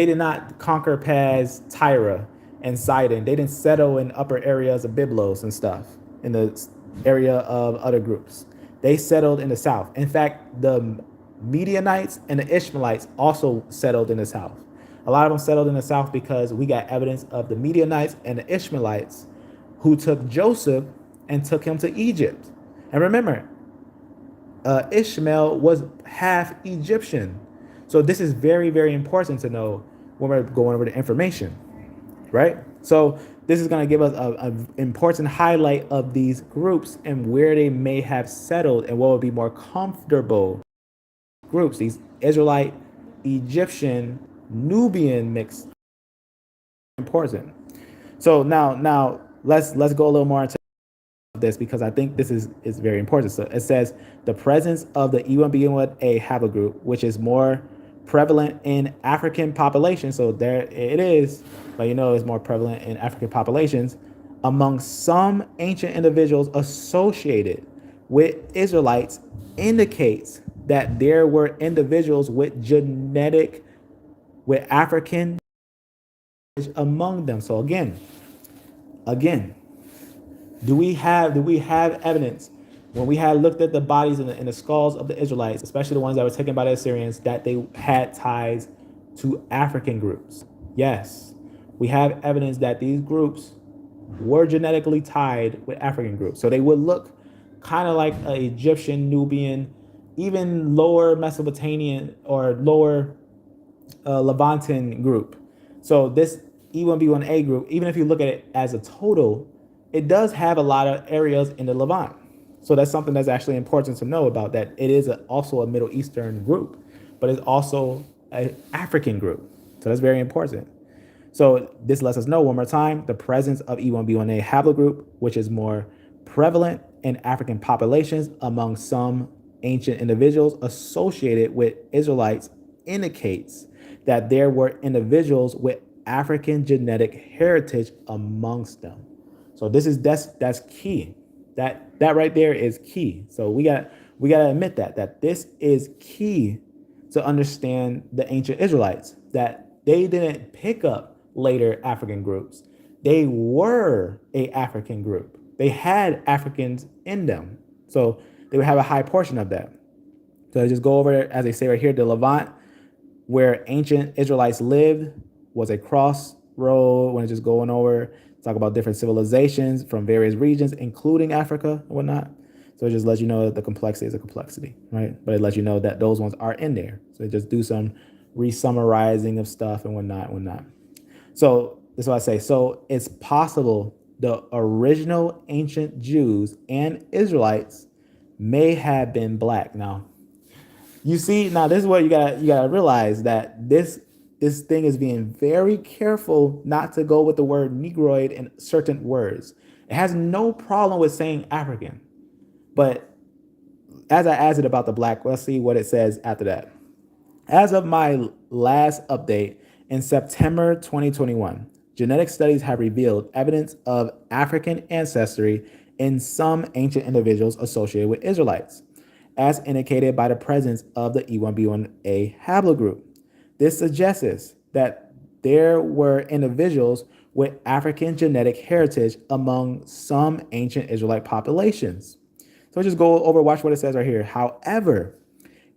did not conquer past Tyre and Sidon. They didn't settle in upper areas of Byblos and stuff in the area of other groups. They settled in the south. In fact, the Midianites and the Ishmaelites also settled in the south. A lot of them settled in the south because we got evidence of the Midianites and the Ishmaelites who took Joseph and took him to Egypt. And remember, Ishmael was half Egyptian. So this is very, very important to know when we're going over the information, right? So this is going to give us an important highlight of these groups and where they may have settled and what would be more comfortable groups. These Israelite, Egyptian, Nubian mix, important. So now let's go a little more into this, because I think this is very important. So it says the presence of the E1b1a haplogroup, which is more prevalent in African populations. So there it is, but it's more prevalent in African populations among some ancient individuals associated with Israelites, indicates that there were individuals with African among them. So again, do we have evidence when we had looked at the bodies and the skulls of the Israelites, especially the ones that were taken by the Assyrians, that they had ties to African groups? Yes, we have evidence that these groups were genetically tied with African groups. So they would look kind of like an Egyptian, Nubian, even lower Mesopotamian or lower Levantan group. So this E1b1a group, even if you look at it as a total, it does have a lot of areas in the Levant. So that's something that's actually important to know about, that it is also a Middle Eastern group, but it's also an African group. So that's very important. So this lets us know one more time the presence of E1b1a haplogroup, which is more prevalent in African populations among some ancient individuals associated with Israelites, indicates that there were individuals with African genetic heritage amongst them. So that's key. That right there is key. So we gotta admit that this is key to understand the ancient Israelites, that they didn't pick up later African groups. They were a African group. They had Africans in them. So they would have a high portion of that. So I just go over, as they say right here, the Levant, where ancient Israelites lived, was a crossroad when it's just going over, talk about different civilizations from various regions, including Africa and whatnot. So it just lets you know that the complexity is a complexity, right? But it lets you know that those ones are in there. So just do some re-summarizing of stuff and whatnot. So that's what I say. So it's possible the original ancient Jews and Israelites may have been black. Now, you see, now this is what you gotta realize, that this thing is being very careful not to go with the word Negroid in certain words. It has no problem with saying African, but as I asked it about the black, let's see what it says after that. As of my last update in September 2021, genetic studies have revealed evidence of African ancestry in some ancient individuals associated with Israelites, as indicated by the presence of the E1b1a haplogroup. This suggests that there were individuals with African genetic heritage among some ancient Israelite populations. So just go over, watch what it says right here. However,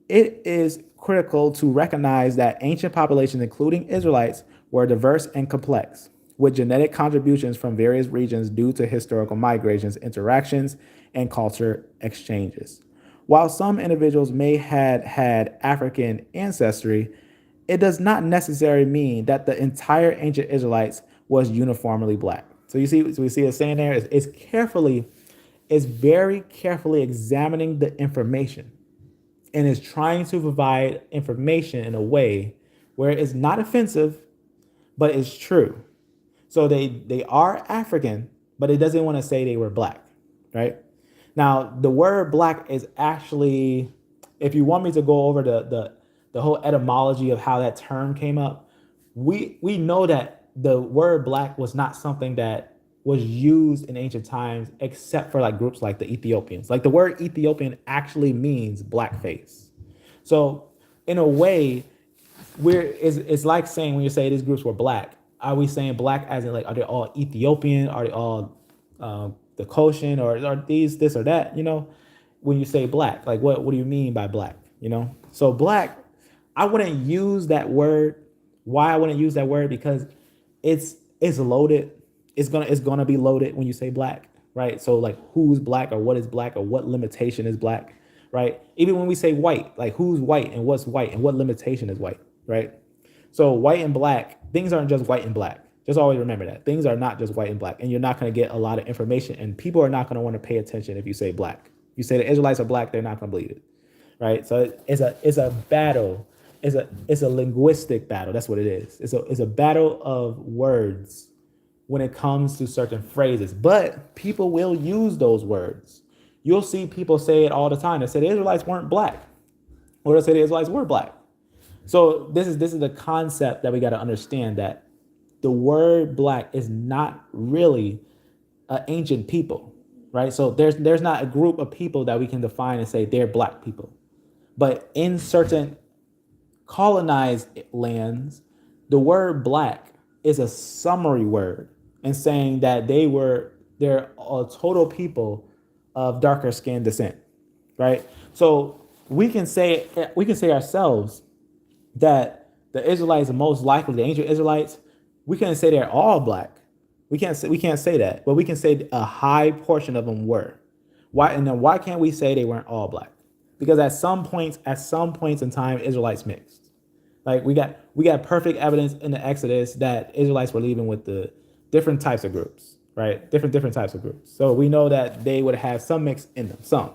it is critical to recognize that ancient populations, including Israelites, were diverse and complex, with genetic contributions from various regions due to historical migrations, interactions, and culture exchanges. While some individuals may have had African ancestry, it does not necessarily mean that the entire ancient Israelites was uniformly black. So you see, so we see it saying there is very carefully examining the information, and is trying to provide information in a way where it's not offensive, but it's true. So they are African, but it doesn't want to say they were black, right? Now, the word black is actually, if you want me to go over the whole etymology of how that term came up, we know that the word black was not something that was used in ancient times, except for like groups like the Ethiopians. Like the word Ethiopian actually means blackface. So in a way, it's like saying, when you say these groups were black, are we saying black as in like, are they all Ethiopian? Are they all the Koshin, or are these this or that? You know, when you say black, like what do you mean by black? You know, so black, I wouldn't use that word. Why I wouldn't use that word? Because it's loaded. It's gonna be loaded when you say black, right? So like, who's black, or what is black, or what limitation is black, right? Even when we say white, like who's white and what limitation is white, right? So white and black, things aren't just white and black. Just always remember that things are not just white and black, and you're not going to get a lot of information, and people are not going to want to pay attention if you say black. If you say the Israelites are black, they're not going to believe it, right? So it's a battle. It's a linguistic battle. That's what it is. It's a battle of words when it comes to certain phrases, but people will use those words. You'll see people say it all the time. They say the Israelites weren't black, or they say the Israelites were black. So this is the concept that we got to understand, that the word black is not really an ancient people, right? So there's not a group of people that we can define and say they're black people. But in certain colonized lands, the word black is a summary word and saying that they're a total people of darker skin descent, right? So we can say ourselves that the Israelites are most likely, the ancient Israelites, we can't say they're all black. We can't say that, but we can say a high portion of them were. Why? And then why can't we say they weren't all black? Because at some points in time, Israelites mixed. Like we got perfect evidence in the Exodus that Israelites were leaving with the different types of groups, right? Different types of groups. So we know that they would have some mix in them, some,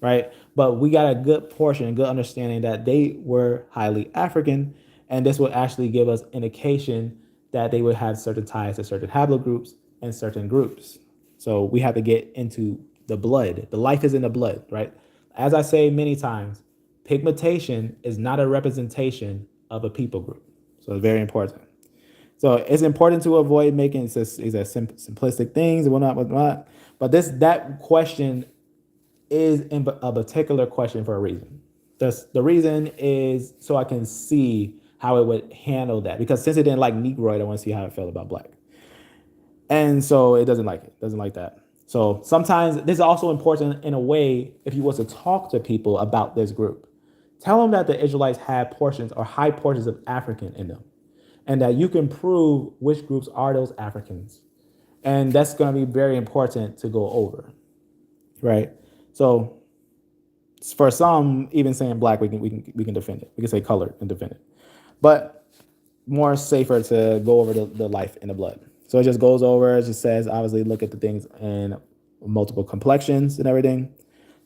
right? But we got a good portion, good understanding that they were highly African, and this would actually give us indication that they would have certain ties to certain haplogroups and certain groups. So we have to get into the blood. The life is in the blood, right? As I say many times, pigmentation is not a representation of a people group. So it's very important. So it's important to avoid making simplistic things and whatnot. But that question is a particular question for a reason. The reason is so I can see how it would handle that. Because since it didn't like Negroid, I want to see how it felt about black. And so it doesn't like it. Doesn't like that. So sometimes this is also important in a way if you was to talk to people about this group. Tell them that the Israelites had portions or high portions of African in them, and that you can prove which groups are those Africans. And that's going to be very important to go over, right? So for some, even saying black, we can defend it. We can say colored and defend it, but more safer to go over the life and the blood. So it just goes over. It just says obviously look at the things in multiple complexions and everything.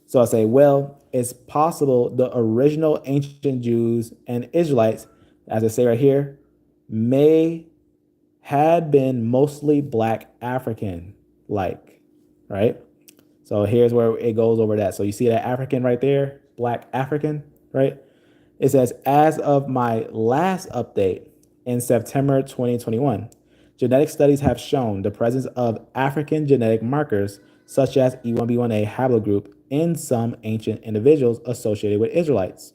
So I say, well, it's possible the original ancient Jews and Israelites, as I say right here, may had been mostly black African like, right? So here's where it goes over that. So you see that African right there, black African, right? It says, as of my last update in September 2021, genetic studies have shown the presence of African genetic markers such as E1b1a haplogroup in some ancient individuals associated with Israelites.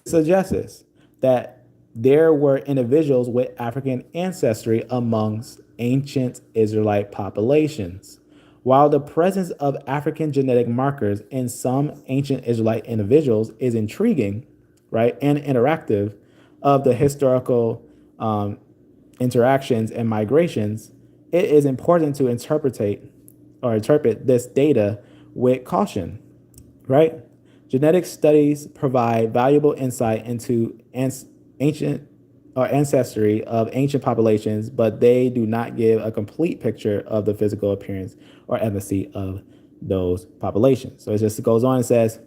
This suggests that there were individuals with African ancestry amongst ancient Israelite populations. While the presence of African genetic markers in some ancient Israelite individuals is intriguing, right, and interactive of the historical interactions and migrations, it is important to interpret this data with caution, right? Genetic studies provide valuable insight into ancient or ancestry of ancient populations, but they do not give a complete picture of the physical appearance or ethnicity of those populations. So it just goes on and says,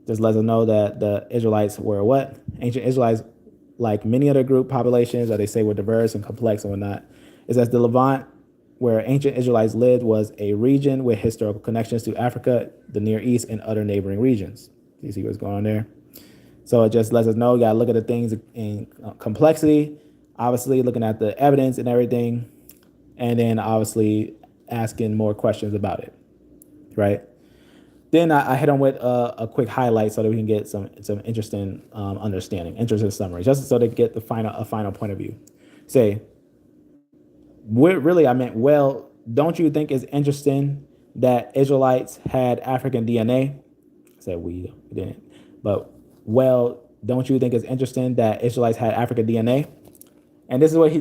just lets us know that the Israelites were what? Ancient Israelites, like many other group populations that they say were diverse and complex and whatnot. It says the Levant, where ancient Israelites lived, was a region with historical connections to Africa, the Near East, and other neighboring regions. You see what's going on there? So it just lets us know, you gotta look at the things in complexity, obviously looking at the evidence and everything, and then obviously asking more questions about it, right? Then I hit on with a quick highlight so that we can get some interesting understanding, interesting summary, just so to get a final point of view. Say, really, I meant, well, don't you think it's interesting that Israelites had African DNA? I said we didn't, but well, don't you think it's interesting that Israelites had African DNA? And this is what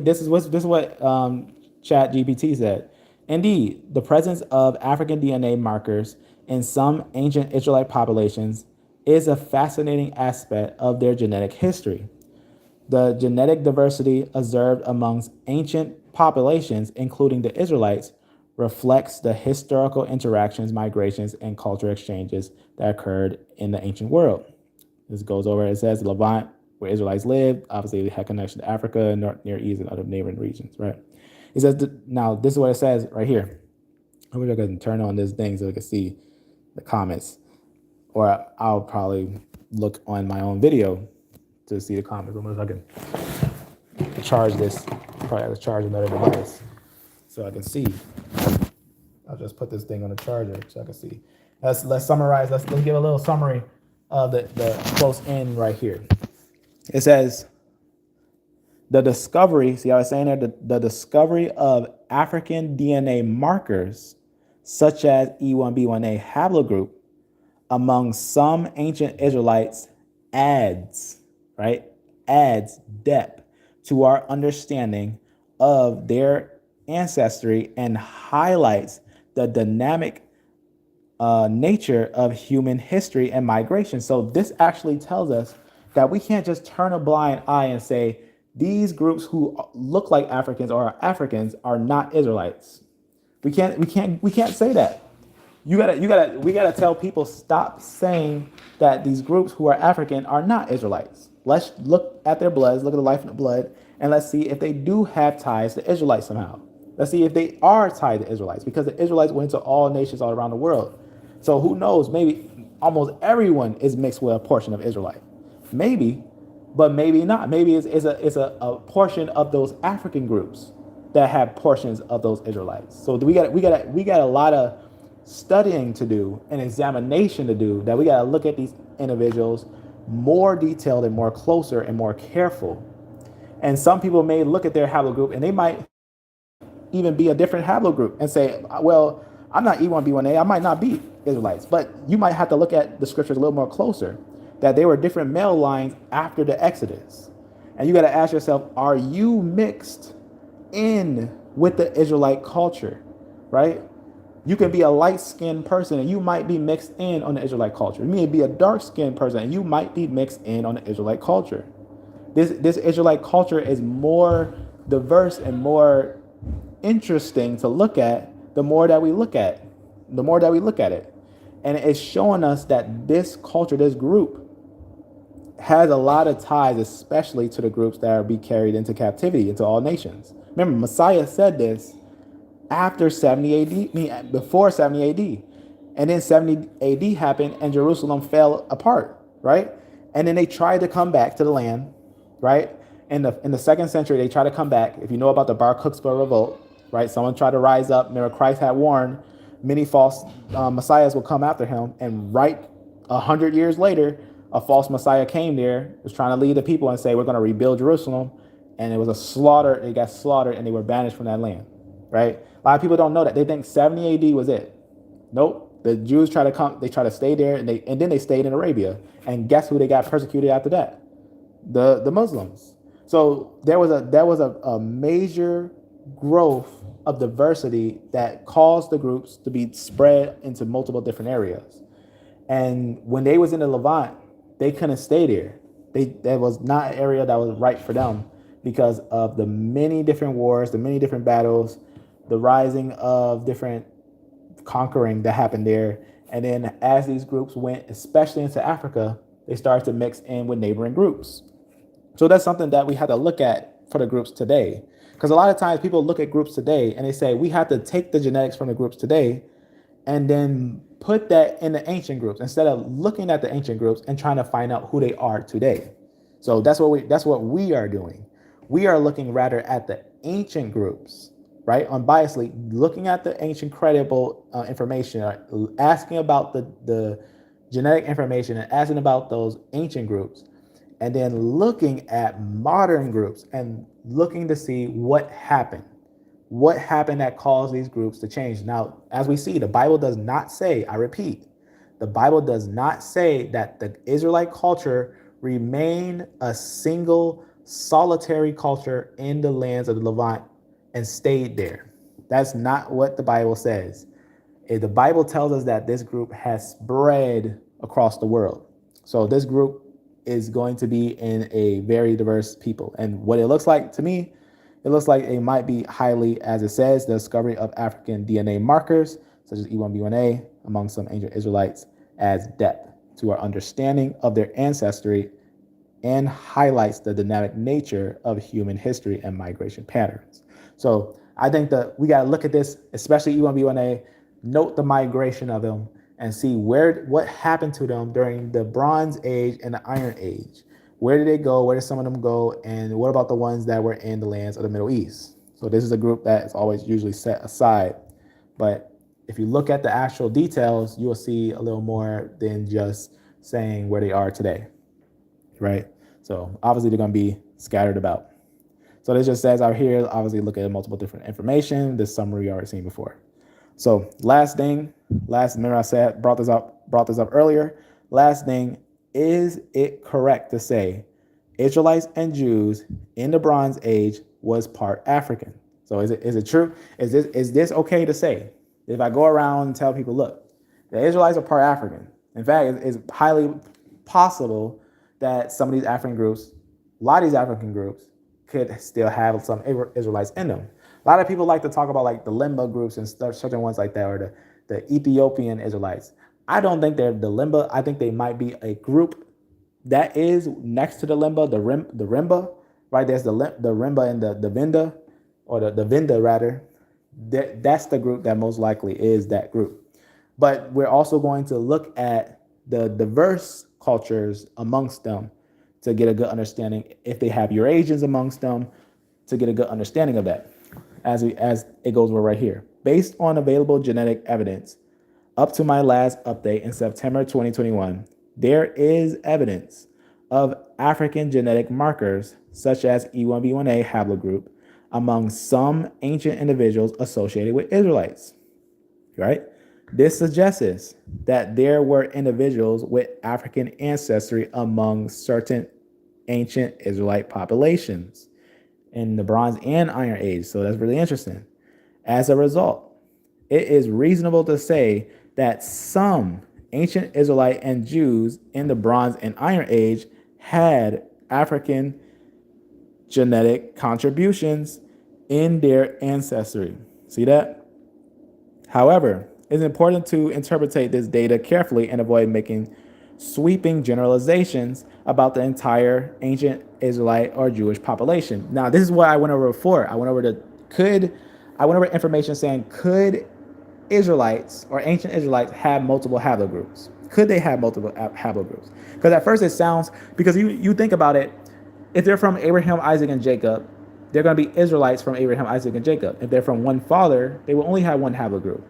ChatGPT said. Indeed, the presence of African DNA markers in some ancient Israelite populations is a fascinating aspect of their genetic history. The genetic diversity observed amongst ancient populations, including the Israelites, reflects the historical interactions, migrations, and cultural exchanges that occurred in the ancient world. This goes over, it says Levant, where Israelites lived, obviously they had connection to Africa, Near East, and other neighboring regions, right? It says, now this is what it says right here. I wish I could turn on this thing so I could see the comments, or I'll probably look on my own video to see the comments. I wonder if I can charge this. Probably have to charge another device so I can see. I'll just put this thing on the charger so I can see. Let's summarize. Let's give a little summary of the close end right here. It says The discovery, see how I was saying there, the discovery of African DNA markers such as E1b1a haplogroup among some ancient Israelites adds, right? Adds depth to our understanding of their ancestry and highlights the dynamic nature of human history and migration. So this actually tells us that we can't just turn a blind eye and say these groups who look like Africans or are Africans are not Israelites. We can't say that. We gotta tell people, stop saying that these groups who are African are not Israelites. Let's look at their bloods, look at the life in the blood, and let's see if they do have ties to Israelites somehow. Let's see if they are tied to Israelites, because the Israelites went to all nations all around the world. So who knows? Maybe almost everyone is mixed with a portion of Israelite. Maybe, but maybe not. Maybe it's a portion of those African groups that have portions of those Israelites. So we got a lot of studying to do, an examination to do, that we got to look at these individuals more detailed and more closer and more careful. And some people may look at their haplogroup and they might even be a different haplogroup and say, well, I'm not E1b1a, I might not be Israelites. But you might have to look at the scriptures a little more closer, that they were different male lines after the Exodus. And you got to ask yourself, are you mixed in with the Israelite culture, right? You can be a light-skinned person and you might be mixed in on the Israelite culture. You may be a dark-skinned person and you might be mixed in on the Israelite culture. This Israelite culture is more diverse and more interesting to look at the more that we look at it. And it's showing us that this culture, this group, has a lot of ties, especially to the groups that are be carried into captivity, into all nations. Remember, Messiah said this after 70 AD, before 70 AD. And then 70 AD happened and Jerusalem fell apart, right? And then they tried to come back to the land, right? In the second century, they tried to come back. If you know about the Bar Kokhba revolt, right? Someone tried to rise up. Remember, Christ had warned many false messiahs will come after him. And right 100 years later, a false messiah came there, was trying to lead the people and say, we're going to rebuild Jerusalem. And it was a slaughter. They got slaughtered and they were banished from that land, right? A lot of people don't know that. They think 70 AD was it. Nope. The Jews try to come, they try to stay there, and then they stayed in Arabia. And guess who they got persecuted after that? The Muslims. So there was a major growth of diversity that caused the groups to be spread into multiple different areas. And when they was in the Levant, they couldn't stay there. That was not an area that was right for them because of the many different wars, the many different battles, the rising of different conquering that happened there. And then as these groups went, especially into Africa, they started to mix in with neighboring groups. So that's something that we have to look at for the groups today. Because a lot of times people look at groups today and they say, we have to take the genetics from the groups today and then put that in the ancient groups instead of looking at the ancient groups and trying to find out who they are today. So that's what we are doing. We are looking rather at the ancient groups, right? Unbiasedly looking at the ancient credible information, asking about the genetic information and asking about those ancient groups, and then looking at modern groups and looking to see what happened that caused these groups to change. Now, as we see, the Bible does not say, I repeat, the Bible does not say that the Israelite culture remained a single solitary culture in the lands of the Levant and stayed there. That's not what the Bible says. The Bible tells us that this group has spread across the world. So this group is going to be in a very diverse people. And what it looks like to me, it looks like it might be highly, as it says, the discovery of African DNA markers, such as E1b1a, among some ancient Israelites, adds depth to our understanding of their ancestry and highlights the dynamic nature of human history and migration patterns. So I think that we got to look at this, especially E1b1a, note the migration of them and see what happened to them during the Bronze Age and the Iron Age. Where did they go? Where did some of them go? And what about the ones that were in the lands of the Middle East? So this is a group that is always usually set aside. But if you look at the actual details, you will see a little more than just saying where they are today, right? So obviously they're going to be scattered about. So this just says out here, obviously look at multiple different information. This summary you already seen before. So last thing, remember I said, brought this up earlier. Last thing, is it correct to say Israelites and Jews in the Bronze Age was part African? So is it true? Is this okay to say? If I go around and tell people, look, the Israelites are part African. In fact, it's highly possible that some of these African groups, a lot of these African groups, could still have some Israelites in them. A lot of people like to talk about like the Limba groups and certain ones like that, or the Ethiopian Israelites. I don't think they're the Limba. I think they might be a group that is next to the Limba, the Rimba, right? There's the Rimba and the Vinda, or the Vinda rather. That's the group that most likely is that group. But we're also going to look at the diverse cultures amongst them to get a good understanding, if they have Eurasians amongst them, to get a good understanding of that. As it goes over right here. Based on available genetic evidence, up to my last update in September 2021, there is evidence of African genetic markers such as E1b1a haplogroup among some ancient individuals associated with Israelites, right? This suggests that there were individuals with African ancestry among certain ancient Israelite populations in the Bronze and Iron Age. So that's really interesting. As a result, it is reasonable to say that some ancient Israelite and Jews in the Bronze and Iron Age had African genetic contributions in their ancestry. See that? However, it's important to interpret this data carefully and avoid making sweeping generalizations about the entire ancient Israelite or Jewish population. Now, this is what I went over before. I went over information saying, could Israelites or ancient Israelites have multiple haplogroups? Could they have multiple haplogroups? Because at first it sounds, because you think about it, if they're from Abraham, Isaac, and Jacob, they're going to be Israelites from Abraham, Isaac, and Jacob. If they're from one father, they will only have one haplogroup.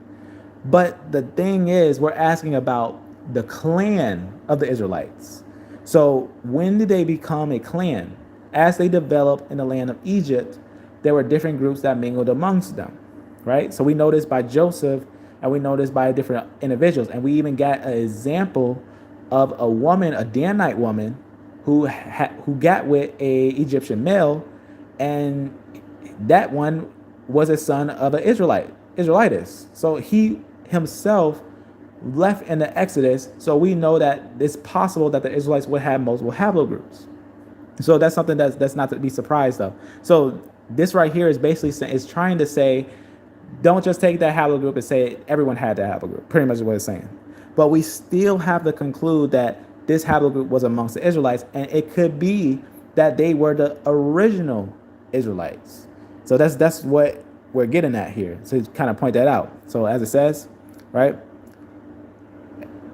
But the thing is, we're asking about the clan of the Israelites. So when did they become a clan? As they developed in the land of Egypt, there were different groups that mingled amongst them, right? So we know this by Joseph, and we know this by different individuals. And we even got an example of a woman, a Danite woman, who got with a Egyptian male, and that one was a son of an Israelitess. So he himself left in the Exodus. So we know that it's possible that the Israelites would have multiple haplogroups. So that's something that's not to be surprised of. So this right here is basically trying to say, don't just take that haplogroup and say everyone had that haplogroup. Pretty much is what it's saying. But we still have to conclude that this haplogroup was amongst the Israelites, and it could be that they were the original Israelites. So that's what we're getting at here. So kind of point that out. So as it says, right?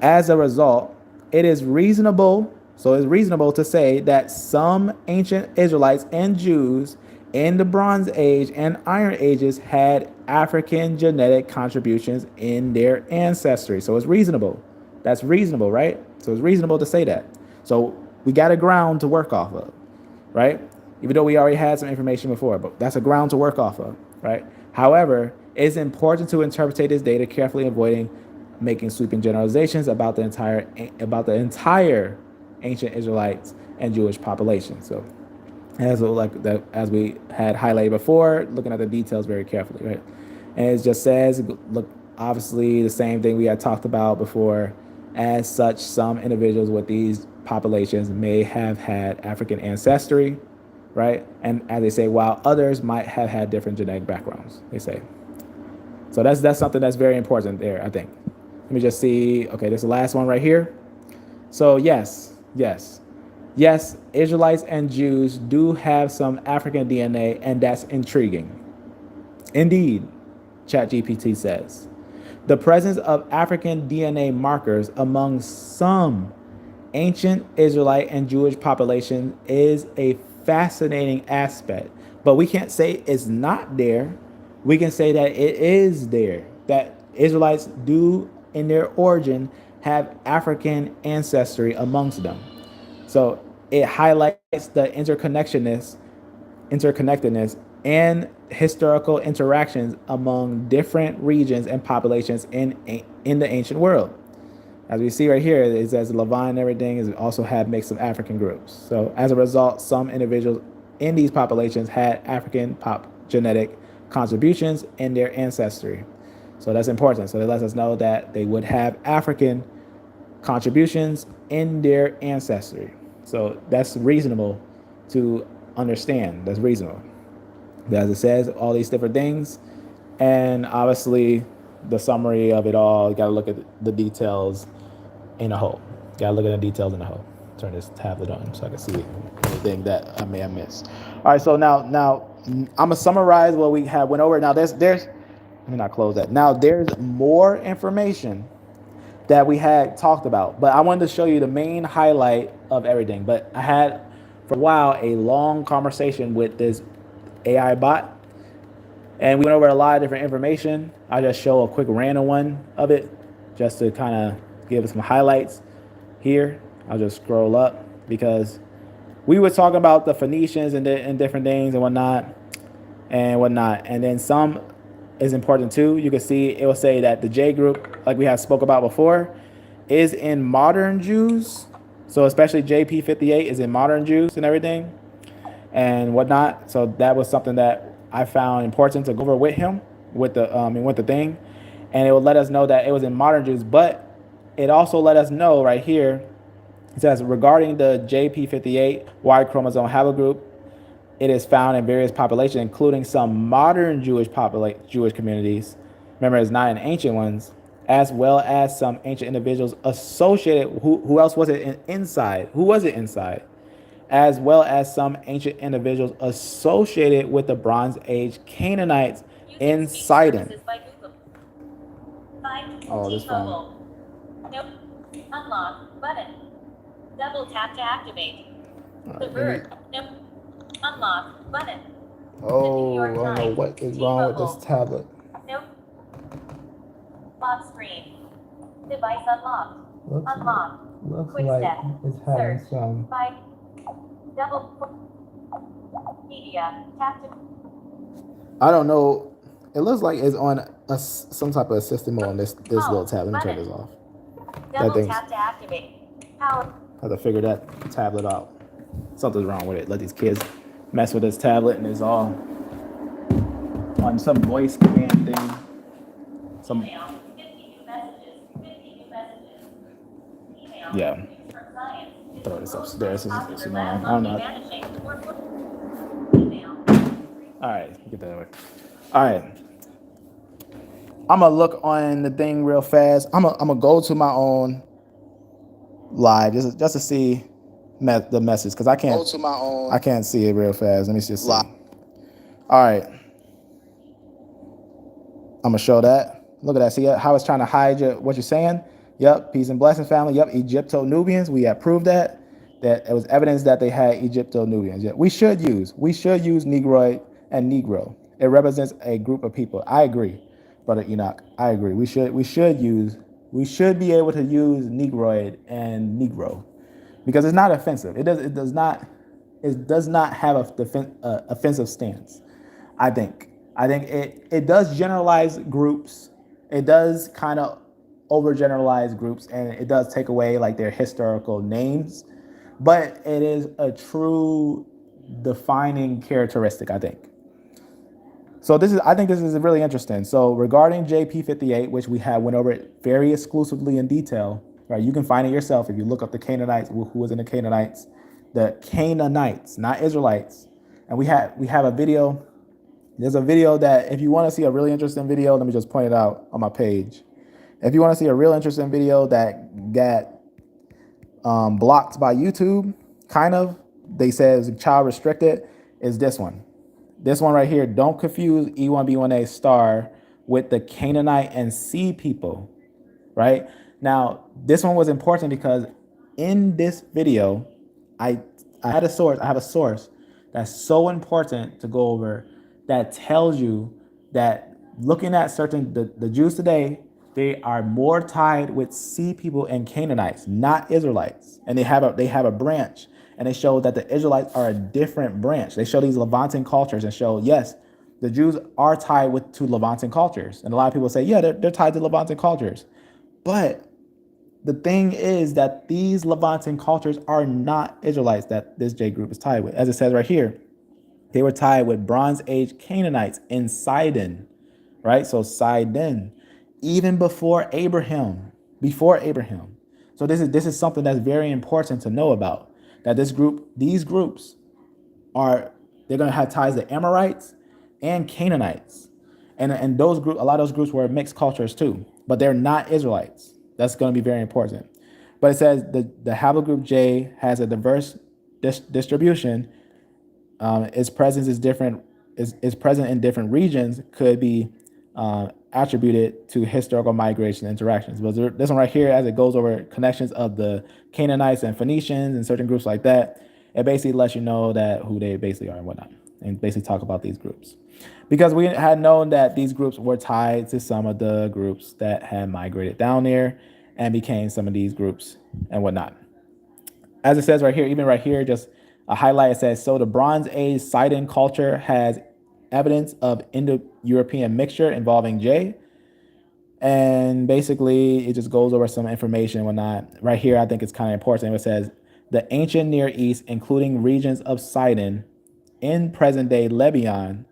As a result, it is reasonable. So it's reasonable to say that some ancient Israelites and Jews in the Bronze Age and Iron Ages had African genetic contributions in their ancestry. So it's reasonable. That's reasonable, right? So it's reasonable to say that. So we got a ground to work off of, right? Even though we already had some information before, but that's a ground to work off of, right? However, it's important to interpret this data carefully, avoiding making sweeping generalizations about the entire ancient Israelites and Jewish population. So as we had highlighted before, looking at the details very carefully, right? And it just says, look, obviously the same thing we had talked about before. As such, some individuals with these populations may have had African ancestry, right? And as they say, while others might have had different genetic backgrounds, they say. So that's something that's very important there, I think. Let me just see. Okay, this is the last one right here. So yes, Israelites and Jews do have some African DNA, and that's intriguing. Indeed, ChatGPT says. The presence of African DNA markers among some ancient Israelite and Jewish population is a fascinating aspect. But we can't say it's not there. We can say that it is there, that Israelites do in their origin have African ancestry amongst them. So it highlights the interconnectedness interconnectedness and historical interactions among different regions and populations in the ancient world. As we see right here, it says Levant and everything is also had mixed of African groups. So as a result, some individuals in these populations had African genetic contributions in their ancestry. So that's important. So it lets us know that they would have African contributions in their ancestry. So that's reasonable to understand. That's reasonable. As it says, all these different things. And obviously, the summary of it all, you got to look at the details in a whole. Got to look at the details in a whole. Turn this tablet on so I can see anything that I may have missed. All right, so now I'm gonna summarize what we have went over. Now there's let me not close that. Now there's more information that we had talked about, but I wanted to show you the main highlight of everything. But I had for a while a long conversation with this AI bot, and we went over a lot of different information. I just show a quick random one of it just to kind of give some highlights here. I'll just scroll up because we were talking about the Phoenicians and different things and whatnot. And then some is important too. You can see it will say that the J group, like we have spoke about before, is in modern Jews. So especially JP58 is in modern Jews and everything and whatnot. So that was something that I found important to go over with him with the thing. And it will let us know that it was in modern Jews, but it also let us know right here. It says, regarding the JP58 Y chromosome haplogroup, it is found in various populations, including some modern Jewish communities. Remember, it's not in ancient ones, as well as some ancient individuals associated. Who else was it inside? Who was it inside? As well as some ancient individuals associated with the Bronze Age Canaanites in Sidon. Oh, this phone. Nope. Unlock button. Double tap to activate. The verb. Nope. Unlock button. Oh, I don't know what is wrong with this tablet. Nope. Lock screen. Device unlocked. Unlock. Quick like step. It's having Search. some. By double media. Tap to. I don't know. It looks like it's on some type of system on this little tab. Let me turn this off. Double tap to activate. Power. I have to figure that tablet out. Something's wrong with it. Let these kids mess with this tablet and it's all on some voice command thing. Some. Email. 50 new messages. 50 new messages. Email. Yeah. Science. Throw this upstairs. It's annoying. I don't know. Email. All right, get that away. All right. I'm gonna look on the thing real fast. I'm gonna go to my own live just to see the message because I can't see it real fast. Let me just see. All right. I'm gonna show that. Look at that. See how it's trying to hide what you're saying? Yep. Peace and blessings, family. Yep. Egypto-Nubians. We have proved that it was evidence that they had Egypto-Nubians. Yep. We should use Negroid and Negro. It represents a group of people. I agree, Brother Enoch. I agree. We should be able to use Negroid and Negro because it's not offensive. It does not have a offensive stance. I think it does generalize groups. It does kind of overgeneralize groups, and it does take away like their historical names, but it is a true defining characteristic, I think. So I think this is really interesting. So regarding JP58, which we went over it very exclusively in detail, right? You can find it yourself if you look up the Canaanites, who was in the Canaanites, not Israelites. And we have a video. There's a video that if you want to see a really interesting video, let me just point it out on my page. If you want to see a real interesting video that got blocked by YouTube, they said it was child restricted, is this one. This one right here. Don't confuse E1b1a star with the Canaanite and Sea people, right? Now, this one was important because in this video, I have a source that's so important to go over that tells you that looking at the Jews today, they are more tied with Sea people and Canaanites, not Israelites. And they have a branch. and they show that the Israelites are a different branch. They show these Levantan cultures and show, yes, the Jews are tied to Levantan cultures. And a lot of people say, yeah, they're tied to Levantan cultures. But the thing is that these Levantan cultures are not Israelites that this J group is tied with. As it says right here, they were tied with Bronze Age Canaanites in Sidon, right? So Sidon, even before Abraham, So this is something that's very important to know about, that these groups they're going to have ties to Amorites and Canaanites. And those group, a lot of those groups were mixed cultures too, but they're not Israelites. That's going to be very important. But it says the Haplogroup J has a diverse distribution. Its presence is different. Is present in different regions. Could be attributed to historical migration interactions. But this one right here, as it goes over connections of the Canaanites and Phoenicians and certain groups like that, it basically lets you know that who they basically are and whatnot, and basically talk about these groups. Because we had known that these groups were tied to some of the groups that had migrated down there and became some of these groups and whatnot. As it says right here, even right here, just a highlight, it says, so the Bronze Age Sidon culture has evidence of Indo-European mixture involving J. And basically, it just goes over some information and whatnot. Right here, I think it's kind of important. It says, the ancient Near East, including regions of Sidon in present-day Lebanon,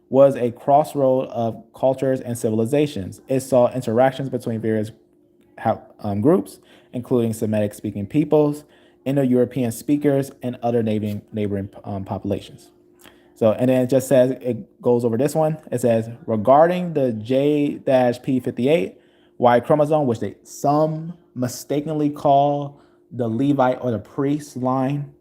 was a crossroad of cultures and civilizations. It saw interactions between various groups, including Semitic-speaking peoples, Indo-European speakers, and other neighboring populations. So, and then it just says, it goes over this one. It says, regarding the J-P58 Y chromosome, which some mistakenly call the Levite or the priest line,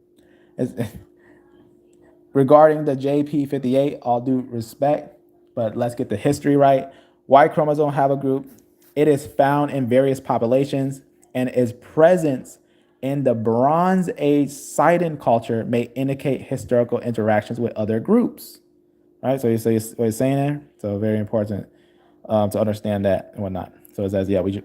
regarding the JP58, all due respect, but let's get the history right. Y chromosome haplogroup, it is found in various populations, and its presence in the Bronze Age Sidon culture may indicate historical interactions with other groups. Right, so you see what he's saying there. So very important to understand that and whatnot. So it says, yeah, we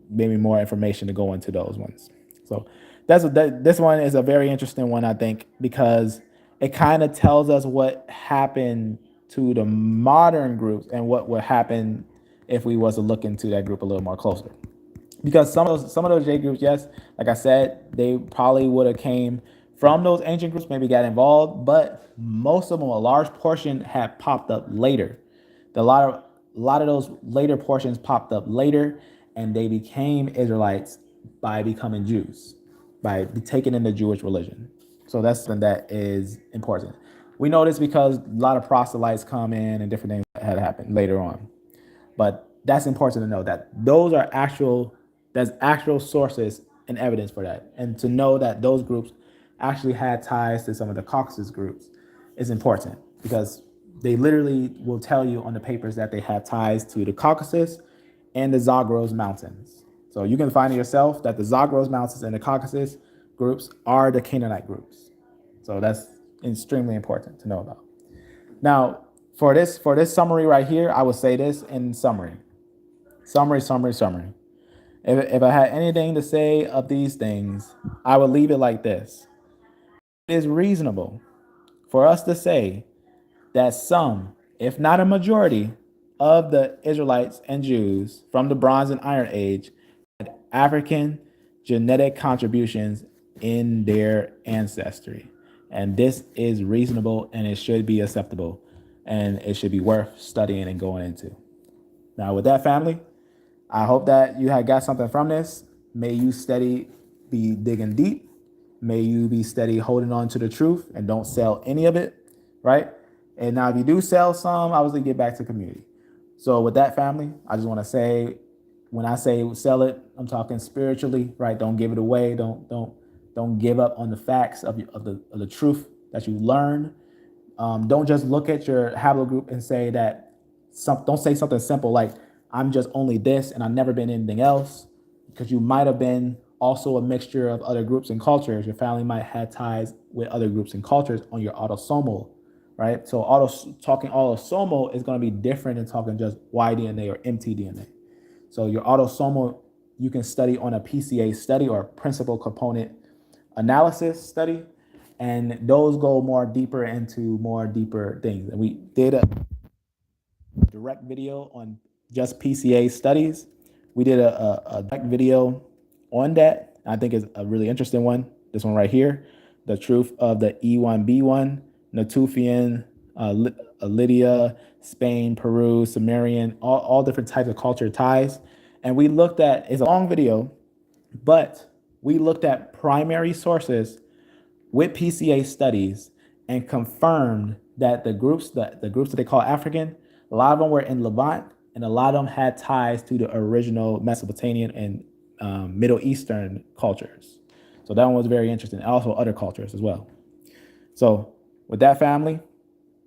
maybe more information to go into those ones. So this one is a very interesting one, I think, because it kind of tells us what happened to the modern groups and what would happen if we was to look into that group a little more closer. Because some of those J groups, yes, like I said, they probably would have came from those ancient groups, maybe got involved, but most of them, a large portion, had popped up later. A lot of those later portions popped up later, and they became Israelites by becoming Jews, by taking in the Jewish religion. So that's something that is important. We know this because a lot of proselytes come in and different things had happened later on. But that's important to know that there's actual sources and evidence for that. And to know that those groups actually had ties to some of the Caucasus groups is important, because they literally will tell you on the papers that they have ties to the Caucasus and the Zagros Mountains. So you can find it yourself that the Zagros Mountains and the Caucasus groups are the Canaanite groups. So that's extremely important to know about. Now, for this summary right here, I would say this in summary. Summary. If I had anything to say of these things, I would leave it like this. It is reasonable for us to say that some, if not a majority, of the Israelites and Jews from the Bronze and Iron Age had African genetic contributions in their ancestry. And this is reasonable, and it should be acceptable, and it should be worth studying and going into. Now, with that, family, I hope that you had got something from this. May you be digging deep. May you be steady holding on to the truth and don't sell any of it, right? And now if you do sell some, obviously get back to community. So with that, family, I just want to say, when I say sell it, I'm talking spiritually, right? Don't give it away. Don't give up on the facts of the truth that you learned. Don't just look at your haplogroup and say that. Don't say something simple like, I'm just only this and I've never been anything else, because you might have been also a mixture of other groups and cultures. Your family might have ties with other groups and cultures on your autosomal, right? So talking autosomal is going to be different than talking just Y-DNA or mtDNA. So your autosomal, you can study on a PCA study or principal component analysis study. And those go more deeper things. And we did a direct video on just PCA studies. We did a direct video on that. I think is a really interesting one. This one right here, the truth of the E1b1, Natufian, Lydia, Spain, Peru, Sumerian, all different types of culture ties. And we looked at, it's a long video, but we looked at primary sources with PCA studies and confirmed that the groups that they call African, a lot of them were in Levant, and a lot of them had ties to the original Mesopotamian and Middle Eastern cultures. So that one was very interesting. Also other cultures as well. So with that, family,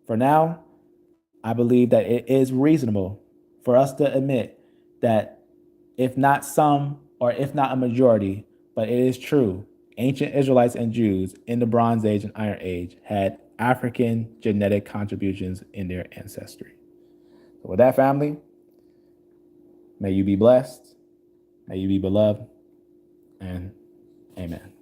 for now, I believe that it is reasonable for us to admit that if not some, or if not a majority, but it is true, ancient Israelites and Jews in the Bronze Age and Iron Age had African genetic contributions in their ancestry. So with that, family, may you be blessed, may you be beloved, and amen.